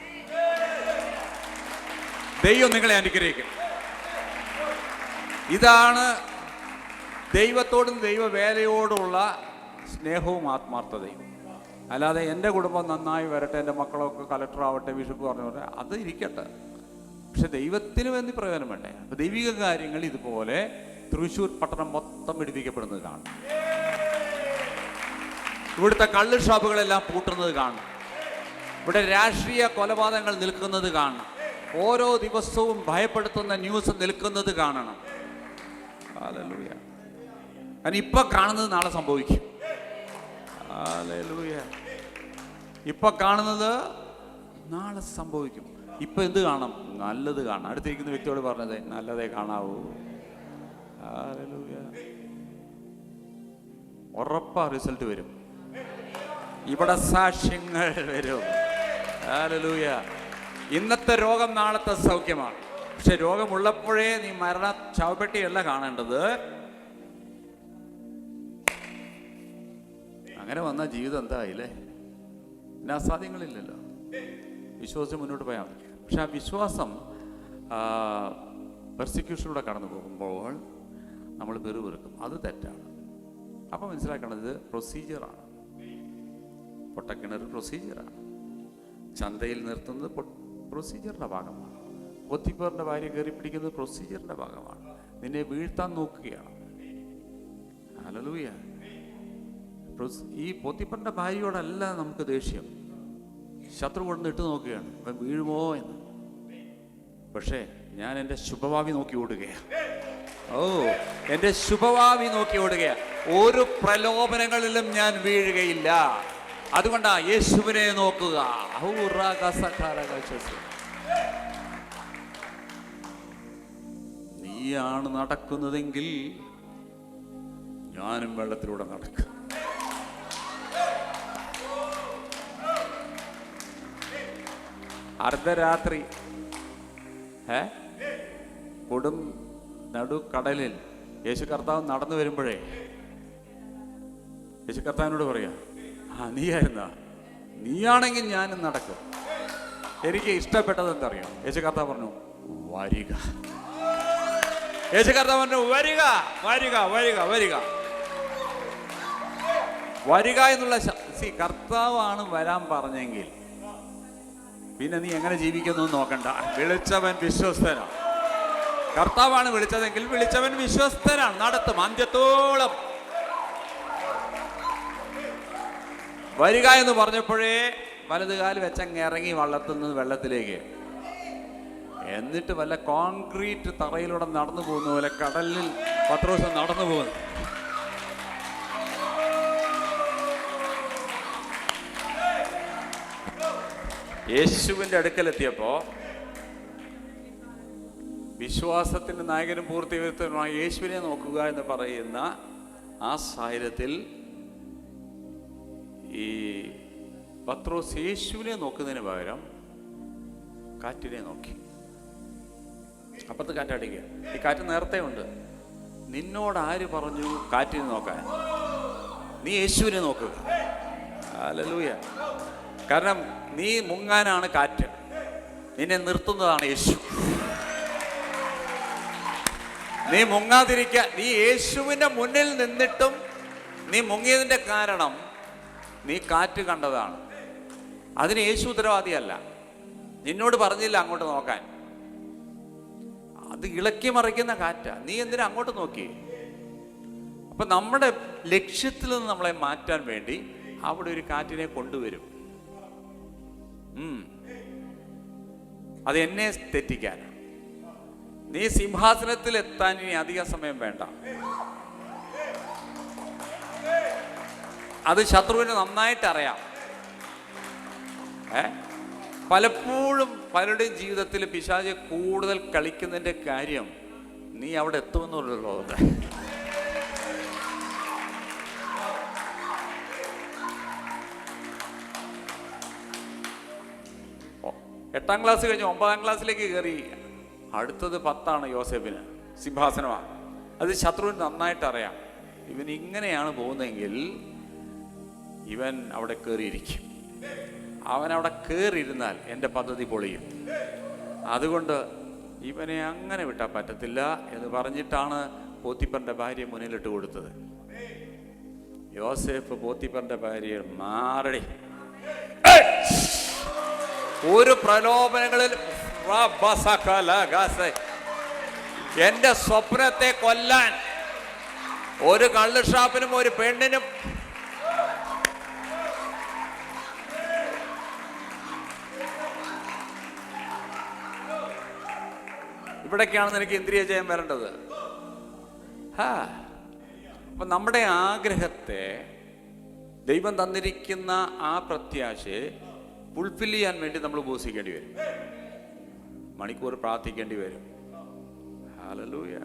ദൈവം നിങ്ങളെ അനുഗ്രഹിക്കും. ഇതാണ് ദൈവത്തോടും ദൈവവേലയോടുള്ള സ്നേഹവും ആത്മാർത്ഥതയും. അല്ലാതെ എൻ്റെ കുടുംബം നന്നായി വരട്ടെ, എൻ്റെ മക്കളൊക്കെ കളക്ടറാവട്ടെ, ബിഷപ്പ് പറഞ്ഞ അത് ഇരിക്കട്ടെ, പക്ഷെ ദൈവത്തിന് വേണ്ടി പ്രയോജനം വേണ്ടേ? അപ്പം ദൈവിക കാര്യങ്ങൾ ഇതുപോലെ തൃശ്ശൂർ പട്ടണം മൊത്തം പിടിപ്പിക്കപ്പെടുന്നത് കാണും. ഇവിടുത്തെ കള്ള് ഷോപ്പുകളെല്ലാം പൂട്ടുന്നത് കാണും. ഇവിടെ രാഷ്ട്രീയ കൊലപാതകങ്ങൾ നിൽക്കുന്നത് കാണണം. ഓരോ ദിവസവും ഭയപ്പെടുത്തുന്ന ന്യൂസ് നിൽക്കുന്നത് കാണണം. ഹല്ലേലൂയ. കാരണം ഇപ്പൊ കാണുന്നത് നാളെ സംഭവിക്കും. ഹല്ലേലൂയ. ഇപ്പൊ കാണുന്നത് നാളെ സംഭവിക്കും. ഇപ്പൊ എന്ത് കാണാം? നല്ലത് കാണാം. അടുത്തിരിക്കുന്ന വ്യക്തിയോട് പറഞ്ഞത് നല്ലതേ കാണാവൂ. ഹല്ലേലൂയ. ഉറപ്പാ റിസൾട്ട് വരും. ഇവിടെ സാക്ഷ്യങ്ങൾ വരും. ഹല്ലേലൂയ. ഇന്നത്തെ രോഗം നാളത്തെ സൗഖ്യമാണ്. പക്ഷെ രോഗമുള്ളപ്പോഴേ നീ മരണ ശവപ്പെട്ടിയല്ല കാണേണ്ടത്. അങ്ങനെ വന്ന ജീവിതം എന്തായില്ലേ? പിന്നെ അസാധ്യങ്ങളില്ലല്ലോ. വിശ്വാസം മുന്നോട്ട് പോയാൽ മതി. പക്ഷെ ആ വിശ്വാസം പെർസിക്യൂഷനിലൂടെ കടന്നു പോകുമ്പോൾ നമ്മൾ പെറുപെറുക്കും. അത് തെറ്റാണ്. അപ്പം മനസ്സിലാക്കേണ്ടത് പ്രൊസീജിയറാണ്. പൊട്ടക്കിണർ പ്രൊസീജിയറാണ്. ചന്തയിൽ നിർത്തുന്നത് പ്രൊസീജിയറിൻ്റെ ഭാഗമാണ്. പോത്തിഫറിൻ്റെ ഭാര്യ കയറി പിടിക്കുന്നത് പ്രൊസീജിയറിൻ്റെ ഭാഗമാണ്. നിന്നെ വീഴ്ത്താൻ നോക്കുകയാണ്. ഹല്ലേലൂയ. ഈ പോത്തിഫറിൻ്റെ ഭാര്യയോടല്ല നമുക്ക് ദേഷ്യം. ശത്രു കൊണ്ടു ഇട്ട് നോക്കുകയാണ്, ഇവൻ വീഴുമോ എന്ന്. പക്ഷേ ഞാൻ എൻ്റെ ശുഭഭാവി നോക്കി ഓടുകയാണ്. എൻ്റെ ശുഭഭാവി നോക്കി ഓടുകയാണ്. ഒരു പ്രലോഭനങ്ങളിലും ഞാൻ വീഴുകയില്ല. അതുകൊണ്ടാ യേശുവിനെ നോക്കുക. നീയാണ് നടക്കുന്നതെങ്കിൽ ഞാനും വെള്ളത്തിലൂടെ നടക്കും. അർദ്ധരാത്രി കൊടും നടുക്കടലിൽ യേശു കർത്താവ് നടന്നു വരുമ്പോഴേ യേശു കർത്താവിനോട് പറയാ, നീയായിരുന്ന, നീയാണെങ്കിൽ ഞാനും നടക്കും. എനിക്ക് ഇഷ്ടപ്പെട്ടത് എന്തറിയാം? യേശു കർത്താവ് പറഞ്ഞു, വരിക. യേശു കർത്താവ് പറഞ്ഞു, വരിക വരിക വരിക വരിക വരിക എന്നുള്ള കർത്താവാണ് വരാൻ പറഞ്ഞെങ്കിൽ പിന്നെ നീ എങ്ങനെ ജീവിക്കുന്നു നോക്കണ്ട. വിളിച്ചവൻ വിശ്വസ്തനാണ്. കർത്താവാണ് വിളിച്ചതെങ്കിൽ വിളിച്ചവൻ വിശ്വസ്തനാണ്, നടത്തും അന്ത്യത്തോളം. വരിക എന്ന് പറഞ്ഞപ്പോഴേ വലതുകാല് വെച്ചങ്ങ് ഇറങ്ങി വള്ളത്തിൽ നിന്ന് വെള്ളത്തിലേക്ക്. എന്നിട്ട് വല്ല കോൺക്രീറ്റ് തറയിലൂടെ നടന്നു പോകുന്ന പോലെ കടലിൽ പത്രോസ് നടന്നു പോകുന്നു. യേശുവിൻ്റെ അടുക്കലെത്തിയപ്പോ വിശ്വാസത്തിന്റെ നായകനും പൂർത്തീകരണമായ യേശുവിനെ നോക്കുക എന്ന് പറയുന്ന ആ സാഹചര്യത്തിൽ ഈ പത്രോസ് യേശുവിനെ നോക്കുന്നതിന് പകരം കാറ്റിനെ നോക്കി. അപ്പുറത്ത് കാറ്റടിക്കുക. ഈ കാറ്റ് നേരത്തെ ഉണ്ട്. നിന്നോട് ആര് പറഞ്ഞു കാറ്റിനെ നോക്കാൻ? നീ യേശുവിനെ നോക്കുക. ഹല്ലേലൂയ. കാരണം നീ മുങ്ങാനാണ് കാറ്റ്, നിന്നെ നിർത്തുന്നതാണ് യേശു. നീ മുങ്ങാതിരിക്കുക. നീ യേശുവിൻ്റെ മുന്നിൽ നിന്നിട്ടും നീ മുങ്ങിയതിൻ്റെ കാരണം നീ കാറ്റ് കണ്ടതാണ്. അതിന് യേശു ഉത്തരവാദിയല്ല. നിന്നോട് പറഞ്ഞില്ല അങ്ങോട്ട് നോക്കാൻ. അത് ഇളക്കി മറിക്കുന്ന കാറ്റാ. നീ എന്തിനാ അങ്ങോട്ട് നോക്കി? അപ്പൊ നമ്മുടെ ലക്ഷ്യത്തിൽ നിന്ന് നമ്മളെ മാറ്റാൻ വേണ്ടി അവിടെ ഒരു കാറ്റിനെ കൊണ്ടുവരും. അത് എന്നെ തെറ്റിക്കാൻ. നീ സിംഹാസനത്തിൽ എത്താൻ ഇനി അധിക സമയം വേണ്ട. അത് ശത്രുവിന് നന്നായിട്ട് അറിയാം. പലപ്പോഴും പലരുടെയും ജീവിതത്തിൽ പിശാച് കൂടുതൽ കളിക്കുന്നതിന്റെ കാര്യം നീ അവിടെ എത്തുമെന്നുള്ളൂ. 8ാം ക്ലാസ് കഴിഞ്ഞ് 9ാം ക്ലാസ്സിലേക്ക് കയറി. അടുത്തത് 10ആണ് യോസേഫിന്, സിംഹാസനമാണ്. അത് ശത്രുവിന് നന്നായിട്ട് അറിയാം. ഇവൻ ഇങ്ങനെയാണ് പോകുന്നതെങ്കിൽ ഇവൻ അവിടെ കയറിയിരിക്കും. അവൻ അവിടെ കയറിയിരുന്നാൽ എൻ്റെ പദ്ധതി പൊളിയും. അതുകൊണ്ട് ഇവനെ അങ്ങനെ വിട്ടാൽ പറ്റത്തില്ല എന്ന് പറഞ്ഞിട്ടാണ് പോത്തിഫറിന്റെ ഭാര്യ മുന്നിലിട്ട് കൊടുത്തത്. യോസേഫ് പോത്തിഫറിന്റെ ഭാര്യ മാറടി, ഒരു പ്രലോഭനങ്ങളിൽ എന്റെ സ്വപ്നത്തെ കൊല്ലാൻ ഒരു കള്ള് ഷാപ്പിനും ഒരു പെണ്ണിനും ഇവിടേക്കാണ് നിനക്ക് ഇന്ദ്രിയ ജയം വരേണ്ടത്. അപ്പൊ നമ്മുടെ ആഗ്രഹത്തെ, ദൈവം തന്നിരിക്കുന്ന ആ പ്രത്യാശയെ ഫുൾഫിൽ ചെയ്യാൻ വേണ്ടി നമ്മൾ ഉപവസിക്കേണ്ടി വരും, മണിക്കൂർ പ്രാർത്ഥിക്കേണ്ടി വരും. ഹല്ലേലൂയ.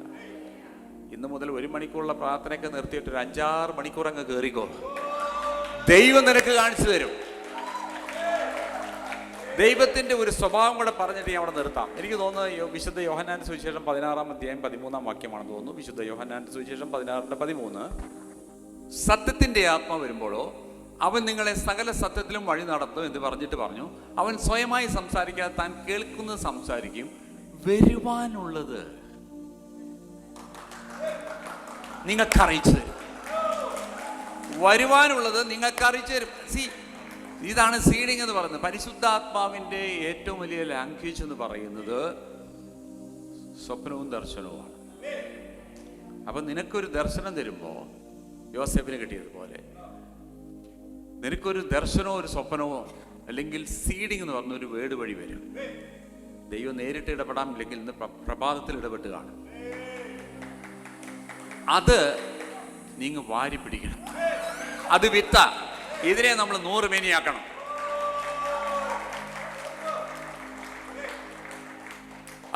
ഇന്ന് മുതൽ 1 മണിക്കൂറുള്ള പ്രാർത്ഥനയൊക്കെ നിർത്തിയിട്ട് ഒരു 5-6 മണിക്കൂർ അങ്ങ് കയറിക്കോ. ദൈവം നിനക്ക് കാണിച്ചു തരും. ദൈവത്തിന്റെ ഒരു സ്വഭാവം കൂടെ പറഞ്ഞിട്ട് ഞാൻ അവിടെ നിർത്താം. എനിക്ക് തോന്നുന്നത് വിശുദ്ധ യോഹന്നാന്റെ സുവിശേഷം 16-ാം അധ്യായം 13-ാം വാക്യമാണെന്ന് തോന്നുന്നു. വിശുദ്ധ യോഹന്നാന്റെ സുവിശേഷം 16:13. സത്യത്തിന്റെ ആത്മ വരുമ്പോഴോ അവൻ നിങ്ങളെ സകല സത്യത്തിലും വഴി നടത്തും എന്ന് പറഞ്ഞിട്ട് പറഞ്ഞു, അവൻ സ്വയമായി സംസാരിക്കാതെ താൻ കേൾക്കുന്നത് സംസാരിക്കും. വരുവാനുള്ളത് നിങ്ങൾക്ക് അറിയിച്ചു തരും. വരുവാനുള്ളത് നിങ്ങൾക്ക് അറിയിച്ചു തരും. ഇതാണ് സീഡിങ് എന്ന് പറയുന്നത്. പരിശുദ്ധാത്മാവിന്റെ ഏറ്റവും വലിയ ലാംഗ്വേജ് എന്ന് പറയുന്നത് സ്വപ്നവും ദർശനവുമാണ്. അപ്പൊ നിനക്കൊരു ദർശനം തരുമ്പോ യോസേഫിന് കിട്ടിയതുപോലെ നിനക്കൊരു ദർശനമോ ഒരു സ്വപ്നമോ അല്ലെങ്കിൽ സീഡിങ് എന്ന് പറഞ്ഞ ഒരു വേർഡ് വഴി വരും. ദൈവം നേരിട്ട് ഇടപെടാം, ഇല്ലെങ്കിൽ ഇന്ന് പ്രഭാതത്തിൽ ഇടപെട്ട് കാണും. അത് നിങ്ങൾ വാരി പിടിക്കണം. അത് വിത്ത. ഇതിനെ നമ്മൾ 100 മേനിയാക്കണം.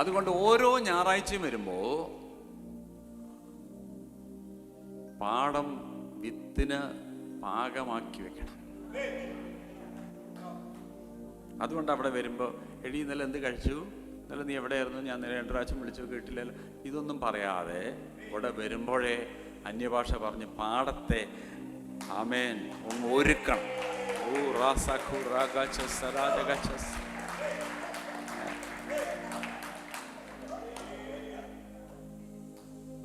അതുകൊണ്ട് ഓരോ ഞായറാഴ്ചയും വരുമ്പോ പാടം വിത്തിന് പാകമാക്കി വെക്കണം. അതുകൊണ്ട് അവിടെ വരുമ്പോ എടി ഇന്നലെ എന്ത് കഴിച്ചു, ഇന്നലെ നീ എവിടെയായിരുന്നു, ഞാൻ 2 പ്രാവശ്യം വിളിച്ചു കേട്ടില്ലല്ലോ, ഇതൊന്നും പറയാതെ ഇവിടെ വരുമ്പോഴേ അന്യഭാഷ പറഞ്ഞ് പാടത്തെ ആമേൻ ഒന്ന് ഒരുക്കണം.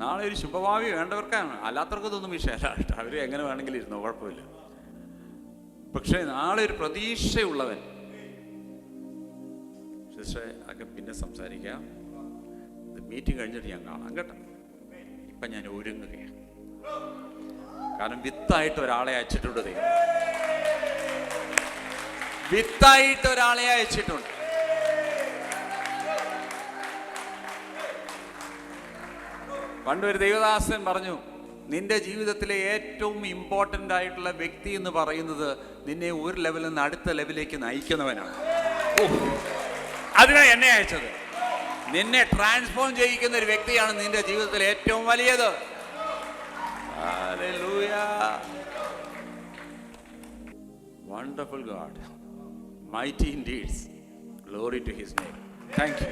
നാളെ ഒരു ശുഭഭാവി വേണ്ടവർക്കാണ്, അല്ലാത്തവർക്കതൊന്നും വിഷയമല്ല. അവര് എങ്ങനെ വേണമെങ്കിലും ഇരുന്നോ, കുഴപ്പമില്ല. പക്ഷെ നാളെ ഒരു പ്രതീക്ഷയുള്ളവൻ, സിസ്റ്ററെ അതൊക്കെ പിന്നെ സംസാരിക്കാം, മീറ്റിംഗ് കഴിഞ്ഞിട്ട് ഞാൻ കാണാം കേട്ടോ, ഇപ്പൊ ഞാൻ ഒരുങ്ങുകയാണ്. കാരണം വിത്തായിട്ട് ഒരാളെ അയച്ചിട്ടുണ്ട് ദൈവം. വിത്തായിട്ട് ഒരാളെ അയച്ചിട്ടുണ്ട്. പണ്ടൊരു ദൈവദാസൻ പറഞ്ഞു, നിന്റെ ജീവിതത്തിലെ ഏറ്റവും ഇമ്പോർട്ടൻ്റ് ആയിട്ടുള്ള വ്യക്തി എന്ന് പറയുന്നത് നിന്നെ ഒരു ലെവലിൽ നിന്ന് അടുത്ത ലെവലിലേക്ക് നയിക്കുന്നവനാണ്. അതിനാ എന്നെ അയച്ചത്. നിന്നെ ട്രാൻസ്ഫോം ചെയ്യിക്കുന്ന ഒരു വ്യക്തിയാണ് നിന്റെ ജീവിതത്തിലെ ഏറ്റവും വലിയത്. Hallelujah. Wonderful God, mighty in deeds, glory to his name. Thank you.